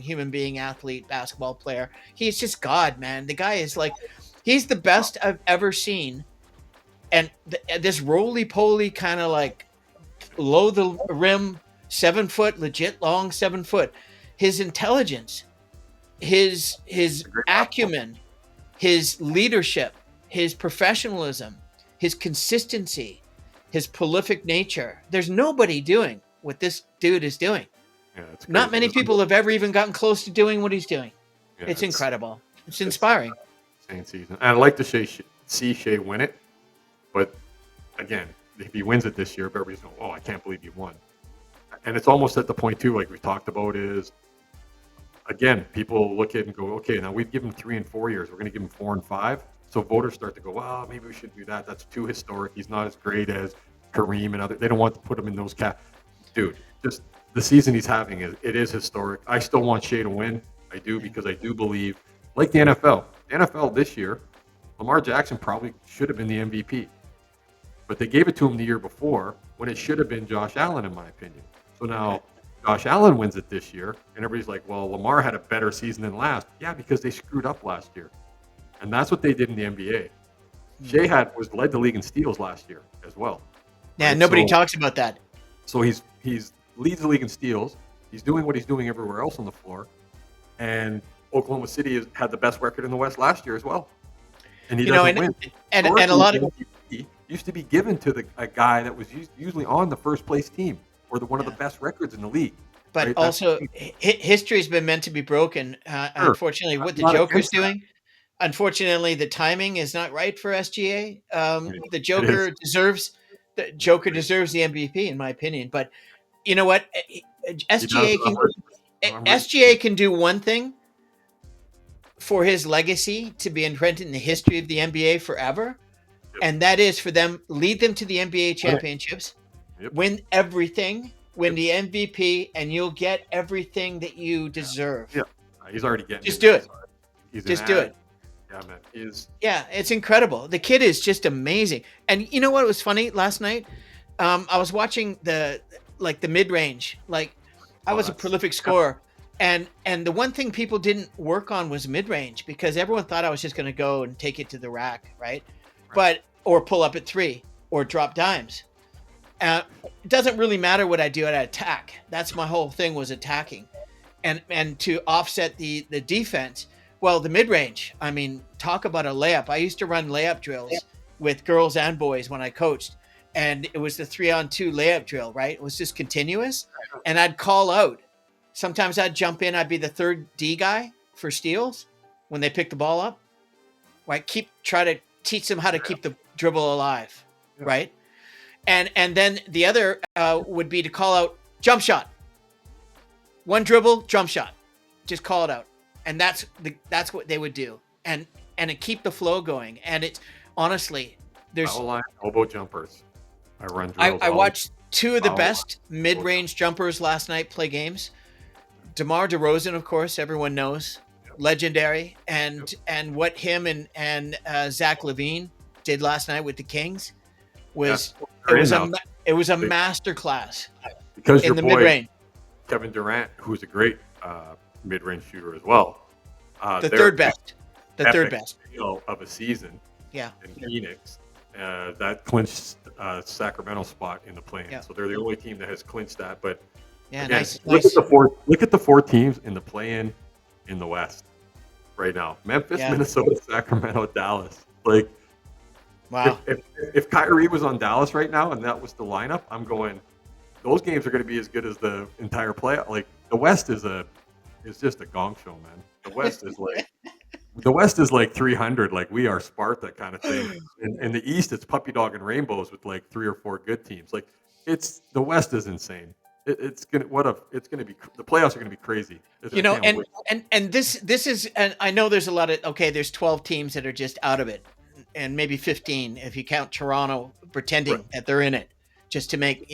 human being, athlete, basketball player. He's just God, man. The guy is like, he's the best I've ever seen. And this roly-poly kind of like below the rim, 7 foot, legit long 7 foot. His intelligence, his acumen, his leadership, his professionalism, his consistency, his prolific nature. There's nobody doing what this dude is doing. Yeah, it's crazy. Not many people have ever even gotten close to doing what he's doing. Yeah, it's incredible. It's inspiring. Insane season. And I'd like to see Shea win it. But again, if he wins it this year, everybody's going, oh, I can't believe he won. And it's almost at the point, too, like we talked about, is, again, people look at it and go, okay, now we've given 3 and 4 years. We're going to give him 4 and 5. So voters start to go, well, maybe we should do that. That's too historic. He's not as great as Kareem and other. They don't want to put him in those Dude, just the season he's having, it is historic. I still want Shea to win. I do, because I do believe, like the NFL. The NFL this year, Lamar Jackson probably should have been the MVP. But they gave it to him the year before, when it should have been Josh Allen, in my opinion. So now Josh Allen wins it this year, and everybody's like, well, Lamar had a better season than last. Yeah, because they screwed up last year. And that's what they did in the NBA. Shea led the league in steals last year as well. Yeah, right? Nobody talks about that. So he's leads the league in steals. He's doing what he's doing everywhere else on the floor. And Oklahoma City had the best record in the West last year as well. And he doesn't win. And a lot of used to be given to a guy that was usually on the first place team, or one of the best records in the league. But right? Also, history's been meant to be broken. Unfortunately, what the Joker's doing, unfortunately, the timing is not right for SGA. The Joker deserves the MVP, in my opinion. But you know what? SGA can do one thing for his legacy to be imprinted in the history of the NBA forever. And that is for them, lead them to the NBA championships, win everything, win the MVP, and you'll get everything that you deserve. Yeah, he's already getting. Just do it. Just do it. Yeah, man. Yeah, it's incredible. The kid is just amazing. And you know what was funny last night? I was watching the mid-range. I was a prolific scorer. And the one thing people didn't work on was mid-range, because everyone thought I was just going to go and take it to the rack, right? Or pull up at 3 or drop dimes. It doesn't really matter what I do at attack. That's my whole thing, was attacking. And to offset the defense, well, the mid-range, I mean, talk about a layup. I used to run layup drills with girls and boys when I coached. And it was the 3-on-2 layup drill, right? It was just continuous. And I'd call out. Sometimes I'd jump in. I'd be the third D guy for steals when they pick the ball up. Right? Try to teach them how to keep the dribble alive, right? And then the other would be to call out jump shot. One dribble, jump shot. Just call it out. And that's what they would do. And it keep the flow going. And it's honestly, there's elbow jumpers. I run drills. I watched 2 of the best mid-range jumpers last night play games. DeMar DeRozan, of course, everyone knows. Legendary, and what him and Zach LaVine did last night with the Kings was it was a masterclass because in the mid range. Kevin Durant, who's a great mid range shooter as well, The Their third best. The third epic best. fail of a season Yeah. in Phoenix that clinched Sacramento spot in the play-in. Yeah. So they're the only team that has clinched that. But Yeah. again, Nice. look at the four teams in the play-in in the West right now: Memphis, Yeah. Minnesota, Sacramento, Dallas. Like, Wow. if Kyrie was on Dallas right now and that was the lineup, I'm going. Those games are going to be as good as the entire playoff. Like the West is just a gong show, man. The West is like 300, like we are Sparta kind of thing. In the East, it's puppy dog and rainbows with like 3 or 4 good teams. Like the West is insane. It's gonna be the playoffs are gonna be crazy. I can't wait. And this is, and I know there's a lot of, okay, there's 12 teams that are just out of it, and maybe 15 if you count Toronto pretending Right. that they're in it, just to make,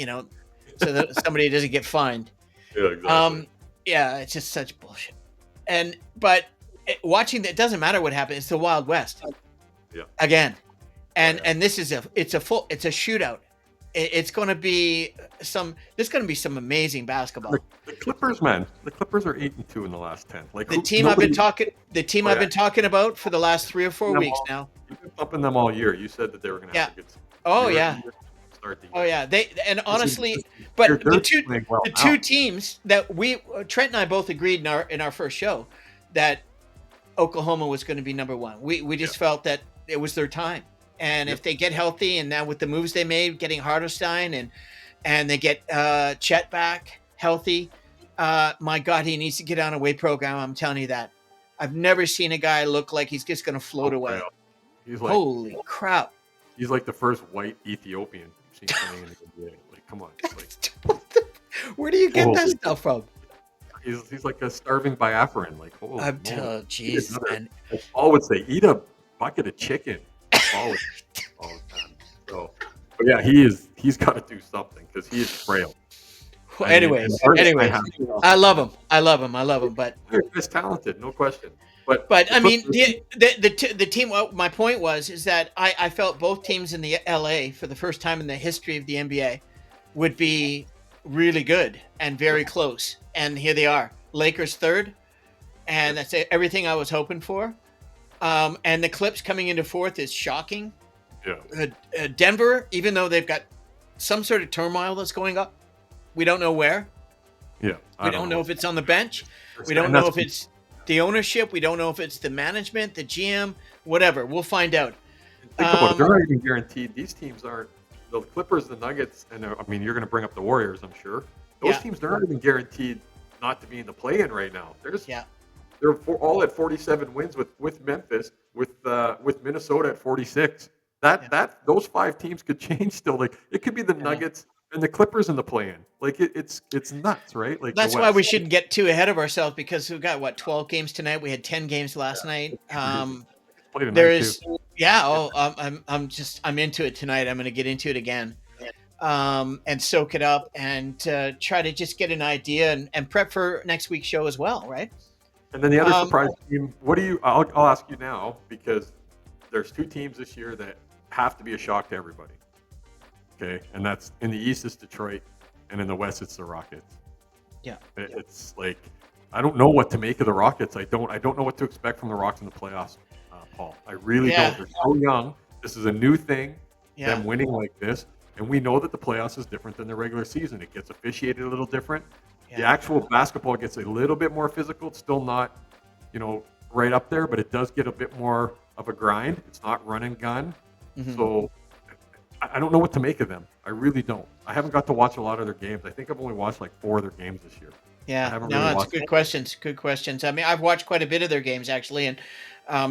so that somebody doesn't get fined. Yeah, exactly. Yeah, it's just such bullshit. But watching that, it doesn't matter what happens. It's the Wild West. Yeah. Again, and yeah. and this is it's a shootout. It's going to be there's going to be some amazing basketball. The Clippers, man. The Clippers are 8-2 in the last 10. Like I've been talking about for the last 3 or 4 weeks now. You've been pumping them all year. You said that they were going to have a good season. Oh yeah. Oh yeah. Honestly, but the two teams that Trent and I both agreed in our first show that Oklahoma was going to be number one. We just felt that it was their time. And if they get healthy, and now with the moves they made, getting Hartenstein and they get Chet back healthy, my God, he needs to get on a weight program. I'm telling you that. I've never seen a guy look like he's just going to float away. He's like, holy crap. He's like the first white Ethiopian seen playing in the NBA. Like, come on. Like, where do you get that stuff from? He's like a starving Biafran. Like, oh, jeez, man. Paul would say, eat a bucket of chicken. All the time. So, but yeah, he's got to do something because he is frail. Well, anyways, I love him. But he's talented, no question. But I mean, the team. My point is that I felt both teams in the LA for the first time in the history of the NBA would be really good and very close. And here they are, Lakers third, and that's everything I was hoping for. And the Clips coming into fourth is shocking. Yeah. Denver, even though they've got some sort of turmoil that's going up, we don't know where. Yeah. We don't know if it's on the bench. We don't know if it's the ownership. We don't know if it's the management, the GM, whatever. We'll find out. Think about it. They're not even guaranteed. These teams aren't. The Clippers, the Nuggets, and I mean, you're going to bring up the Warriors, I'm sure. Those teams, they're not even guaranteed not to be in the play-in right now. They're all at 47 wins with Memphis, with Minnesota at 46. Those 5 teams could change still. Like it could be the Nuggets and the Clippers in the play-in. Like it's nuts, right? Like that's why we shouldn't get too ahead of ourselves because we've got 12 games tonight. We had 10 games last night. There is I'm into it tonight. I'm going to get into it again. And soak it up and try to just get an idea and prep for next week's show as well, right? And then the other surprise team, I'll ask you now because there's 2 teams this year that have to be a shock to everybody. Okay, and that's in the East it's Detroit, and in the West it's the Rockets. Yeah, it's like I don't know what to make of the Rockets. I don't know what to expect from the Rocks in the playoffs, Paul. I really don't. They're so young. This is a new thing. Them winning like this, and we know that the playoffs is different than the regular season. It gets officiated a little different. The actual basketball gets a little bit more physical. It's still not, right up there, but it does get a bit more of a grind. It's not run and gun. Mm-hmm. So I don't know what to make of them. I really don't. I haven't got to watch a lot of their games. I think I've only watched like 4 of their games this year. Yeah, it's good questions. Good questions. I mean, I've watched quite a bit of their games actually, and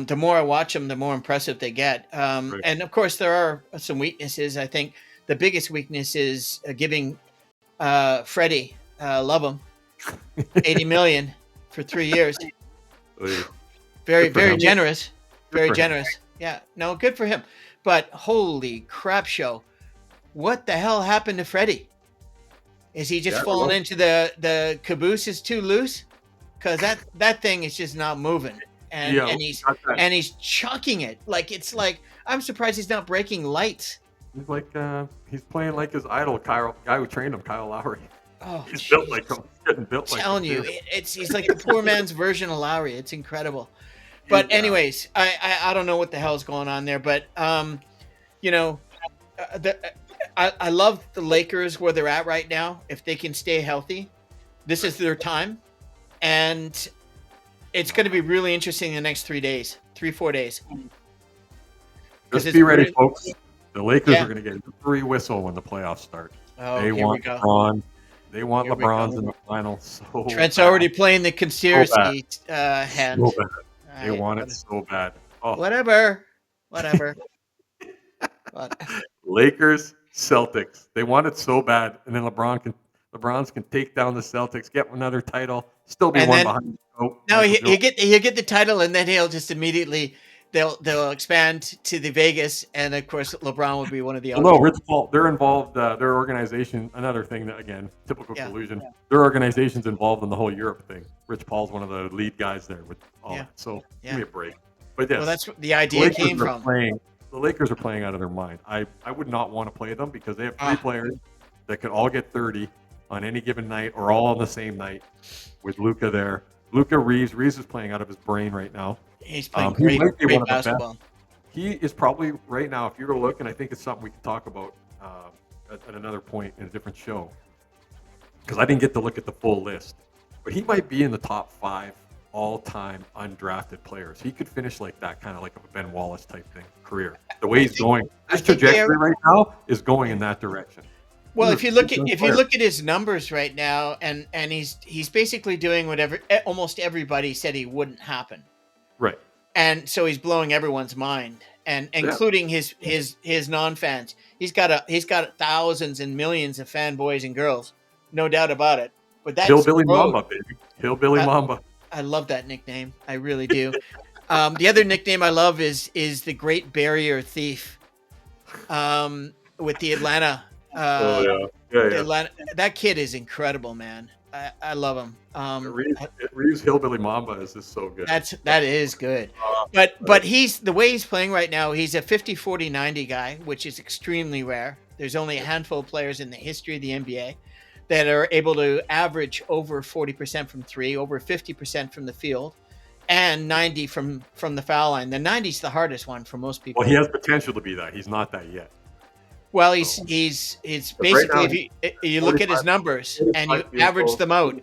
the more I watch them, the more impressive they get. Right. And of course, there are some weaknesses. I think the biggest weakness is giving Freddie, love him, $80 million for 3 years. Very generous. Very generous. Yeah, no, good for him. But holy crap show. What the hell happened to Freddie? Is he just falling into the caboose is too loose? Because that thing is just not moving. And he's chucking it. It's like I'm surprised he's not breaking lights. He's like he's playing like his idol, guy who trained him, Kyle Lowry. Oh, He's built like jeez. him. He's getting built like him Telling you, too. he's like the poor man's version of Lowry. It's incredible. But Yeah. anyways, I don't know what the hell's going on there, but you know, the, I love the Lakers where they're at right now. If they can stay healthy, this is their time, and it's going to be really interesting the next 4 days, because Just it's be ready, really, folks. The Lakers are yeah. going to get a free whistle when the playoffs start. Oh, They here we want go. LeBron. They want Here we go. LeBron's in the finals so Trent's bad. already playing the So bad. conspiracy hand. So bad. They want it so bad. Oh, Whatever. But Lakers, Celtics. They want it so bad, and then LeBron's can take down the Celtics, get another title, still be and one then behind. Oh, no, Michael Jordan. he'll get the title, and then he'll just immediately they'll expand to the Vegas, and of course LeBron would be one of the Well, no, auctions. Rich Paul. They're involved. Their organization. Another thing that again, typical Yeah, collusion. Their organization's involved in the whole Europe thing. Rich Paul's one of the lead guys there with all yeah, that. So yeah. give me a break. But Well, yes, that's what the the idea Lakers came are from. playing. The Lakers are playing out of their mind. I would not want to play them because they have three Ah. players that could all get 30 on any given night or all on the same night with Luca there. Luca Reeves is playing out of his brain right now. He's playing He might be one great of the best. basketball. He is probably right now, if you were to look, and I think it's something we can talk about at another point in a different show, because I didn't get to look at the full list, but he might be in the top 5 all-time undrafted players. He could finish like that, kind of like a Ben Wallace type thing, career. The way he's going, his trajectory right now is going in that direction. Well, if you look at his numbers right now, and he's basically doing whatever almost everybody said he wouldn't happen. Right. And so he's blowing everyone's mind, and including his non-fans. He's got thousands and millions of fanboys and girls, no doubt about it. But that's Hillbilly Mamba, baby. Hillbilly Mamba. I love that nickname. I really do. The other nickname I love is the Great Barrier Thief. With the Atlanta. Atlanta. That kid is incredible, man. I love him. Reeves Hillbilly Mamba is just so good. That is good. But he's the way he's playing right now, he's a 50-40-90 guy, which is extremely rare. There's only a handful of players in the history of the NBA that are able to average over 40% from three, over 50% from the field, and 90 from the foul line. The 90 is the hardest one for most people. Well, he has potential to be that. He's not that yet. Well, he's basically, right now, if you look at his numbers and you average them out,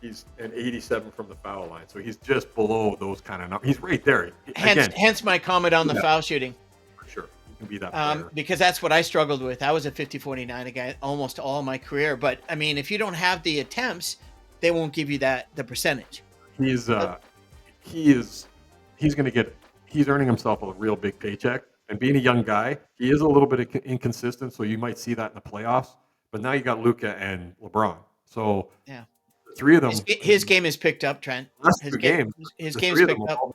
he's an 87 from the foul line, so he's just below those kind of numbers. He's right there. Hence my comment on the foul shooting. For sure, he can be that player. Because that's what I struggled with. I was a 50-40-90 guy almost all my career, but I mean, if you don't have the attempts, they won't give you the percentage. He's earning himself a real big paycheck. And being a young guy, he is a little bit inconsistent, so you might see that in the playoffs. But now you got Luca and LeBron, so yeah, the three of them. His game is picked up, Trent. His game's picked up.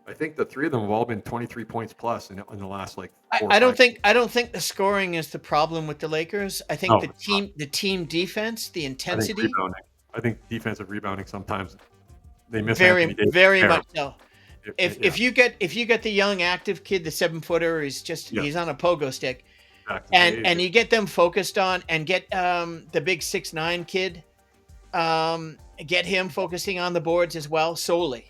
I think the three of them have all been 23 points plus in the last like. I don't think the scoring is the problem with the Lakers. I think the team defense, the intensity. I think defensive rebounding sometimes they miss very much so. If you get the young active kid, the 7-footer, he's on a pogo stick, and you get them focused on, and get the big 6'9" kid, get him focusing on the boards as well solely.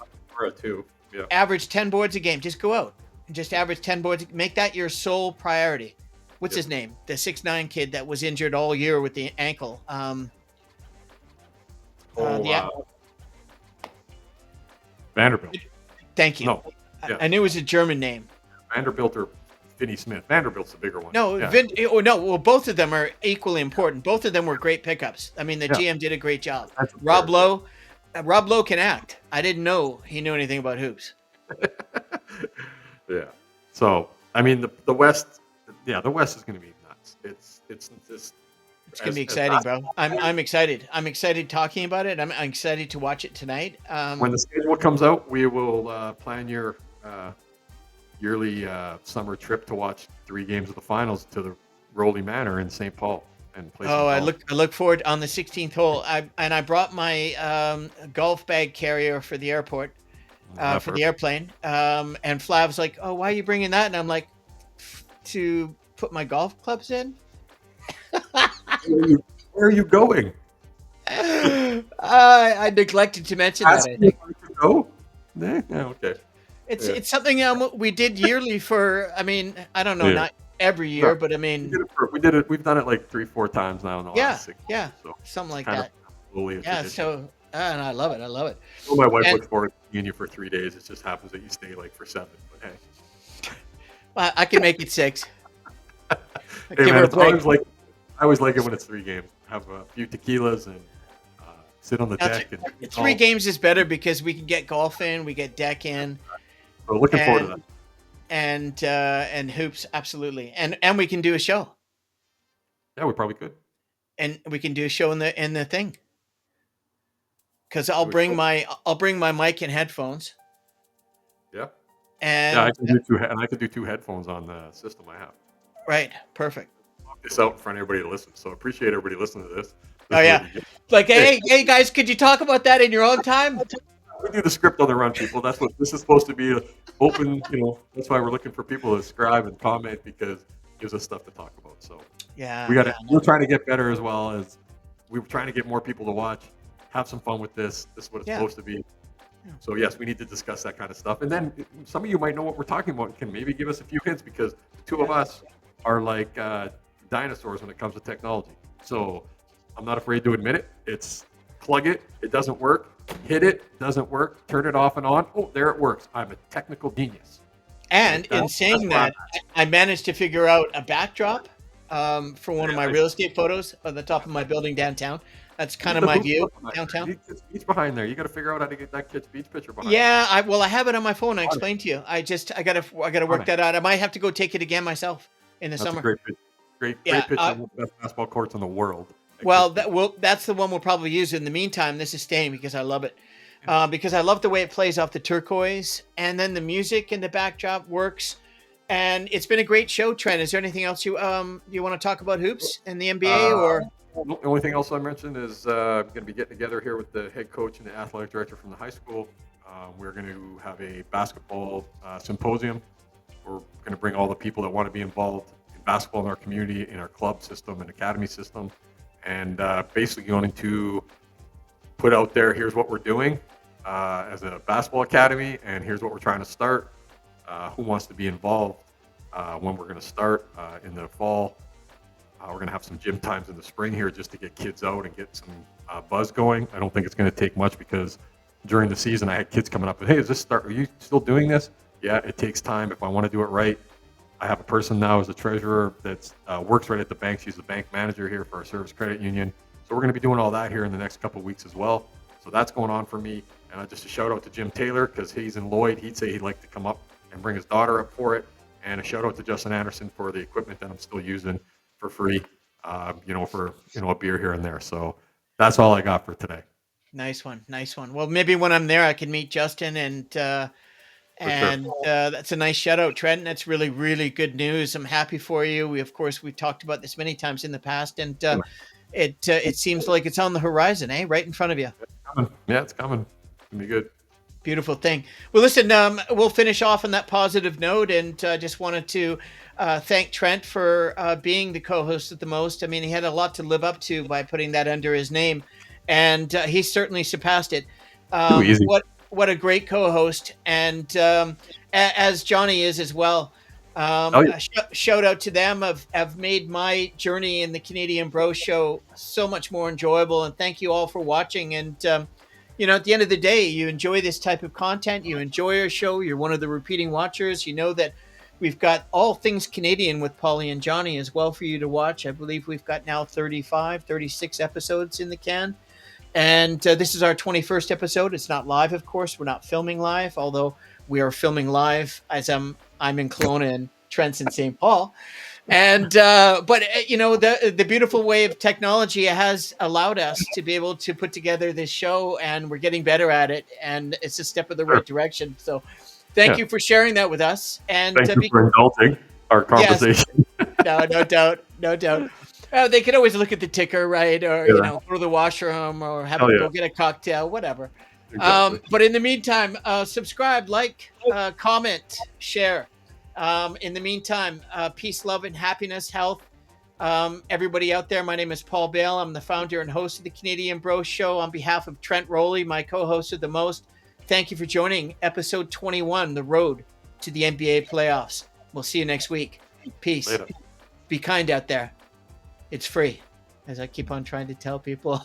Average 10 boards a game. Just go out and just average 10 boards. Make that your sole priority. What's his name? The 6'9" kid that was injured all year with the ankle. Vanderbilt. Thank you. No, I knew it was a German name. Vanderbilt or Finney Smith. Vanderbilt's the bigger one. No, Well, both of them are equally important. Both of them were great pickups. I mean, the GM did a great job. Rob Lowe can act. I didn't know he knew anything about hoops. Yeah. So, I mean, the West. Yeah, the West is going to be nuts. It's going to be exciting, bro. I'm excited. I'm excited talking about it. I'm excited to watch it tonight. When the schedule comes out, we will plan your yearly summer trip to watch 3 games of the finals to the Rowley Manor in St. Paul and play. I look forward on the 16th hole. I brought my golf bag carrier for the airport, for the airplane. And Flav's like, "Oh, why are you bringing that?" And I'm like, "To put my golf clubs in." Where are you going? I neglected to mention that, I Asking if think. I could go? Nah, yeah, okay. Yeah. It's something we did yearly for, I mean, I don't know, Yeah. not every No, year, but I mean, we did it. We've done it like 3, 4 times now in the yeah, last 6 yeah, years, so something it's like kind of that. slowly a Yeah, tradition. so and I love it. I love it. Well, my wife And looks forward to seeing you for 3 days. It just happens that you stay like for 7, but hey. I can make it 6. Hey, Give her man, a it's always break. like I always like it when it's 3 games. Have a few tequilas and sit on the Now, deck and three golf. games is better because we can get golf in, we get deck in, So looking forward to and that. and hoops, absolutely, and we can do a show, Yeah, we probably could. and we can do a show in the thing because Do a show. I'll bring my mic and headphones, Yeah. Yeah, I and can do 2 and I can do 2 headphones on the system I have. right, perfect. Knock this out in front of everybody to listen. So appreciate everybody listening to this. Oh This is what yeah, you get. like Hey, hey guys, could you talk about that in your own time? we do the script on the run, people. That's what this is supposed to be. Open, that's why we're looking for people to subscribe and comment because it gives us stuff to talk about. So Yeah, yeah, we're trying to get better as well as we're trying to get more people to watch. Have some fun with this. This is what it's yeah. supposed to be. Yeah. So yes, we need to discuss that kind of stuff. And then some of you might know what we're talking about and can maybe give us a few hints because the two of us are like dinosaurs when it comes to technology. So I'm not afraid to admit it. It's plug it, it doesn't work. Hit it, doesn't work. Turn it off and on. Oh, there it works. I'm a technical genius. And in That's saying why that, I managed to figure out a backdrop for one of my I real estate photos of the top of my building downtown. That's kind need of the my hoop view behind there. downtown. You need Kid's beach behind there. You got to figure out how to get that kid's beach picture behind there. Yeah, I have it on my phone. I On it, explained to you. I gotta on work it. that out. I might have to go take it again myself in the That's a summer. great picture. Great Yeah. picture of one of the best basketball courts in the world. That Well, kid's beach. that's the one we'll probably use. In the meantime, this is staying because I love it. Because I love the way it plays off the turquoise, and then the music in the backdrop works. And it's been a great show, Trent. Is there anything else you want to talk about hoops and the NBA Uh, or? the only thing else I mentioned is I'm going to be getting together here with the head coach and the athletic director from the high school. We're going to have a basketball symposium. We're going to bring all the people that want to be involved in basketball in our community, in our club system and academy system, and basically going to put out there, here's what we're doing as a basketball academy, and here's what we're trying to start. Who wants to be involved? When we're going to start in the fall. We're going to have some gym times in the spring here just to get kids out and get some buzz going. I don't think it's going to take much because during the season I had kids coming up and, hey, are you still doing this? Yeah, it takes time if I want to do it right. I have a person now as a treasurer that works right at the bank. She's the bank manager here for our service credit union. So we're going to be doing all that here in the next couple of weeks as well. So that's going on for me. And just a shout out to Jim Taylor because he's in Lloyd. He'd say he'd like to come up and bring his daughter up for it. And a shout out to Justin Anderson for the equipment that I'm still using for free, for a beer here and there. So that's all I got for today. Nice one. Well, maybe when I'm there, I can meet Justin and Sure. that's a nice shout out, Trent. That's really, really good news. I'm happy for you. We've talked about this many times in the past, and it seems like it's on the horizon, right in front of you. Yeah, it's coming. It's gonna be good. Beautiful thing. Well, listen, we'll finish off on that positive note, and just wanted to thank Trent for being the co-host at the most. I mean, he had a lot to live up to by putting that under his name, and he certainly surpassed it. Too easy. What a great co-host, and as Johnny is as well. Shout out to them. Have made my journey in the Canadian Bro Show so much more enjoyable, and thank you all for watching. And at the end of the day, you enjoy this type of content, you enjoy our show, you're one of the repeating watchers, you know that we've got all things Canadian with Pauly and Johnny as well for you to watch. I believe we've got now 36 episodes in the can. And this is our 21st episode. It's not live, of course. We're not filming live, although we are filming live as I'm in Kelowna and Trent's in St. Paul. And but the beautiful way of technology has allowed us to be able to put together this show, and we're getting better at it, and it's a step in the right direction. So thank you for sharing that with us, and thank you for indulging our conversation. Yes. No doubt. They could always look at the ticker, right, or go to the washroom, or go get a cocktail, whatever. Exactly. But in the meantime, subscribe, like, comment, share. In the meantime, peace, love, and happiness, health, Everybody out there, my name is Paul Bale. I'm the founder and host of the Canadian Bro Show. On behalf of Trent Rowley, my co-host of the most, thank you for joining episode 21, The Road to the NBA Playoffs. We'll see you next week. Peace. Later. Be kind out there. It's free, as I keep on trying to tell people.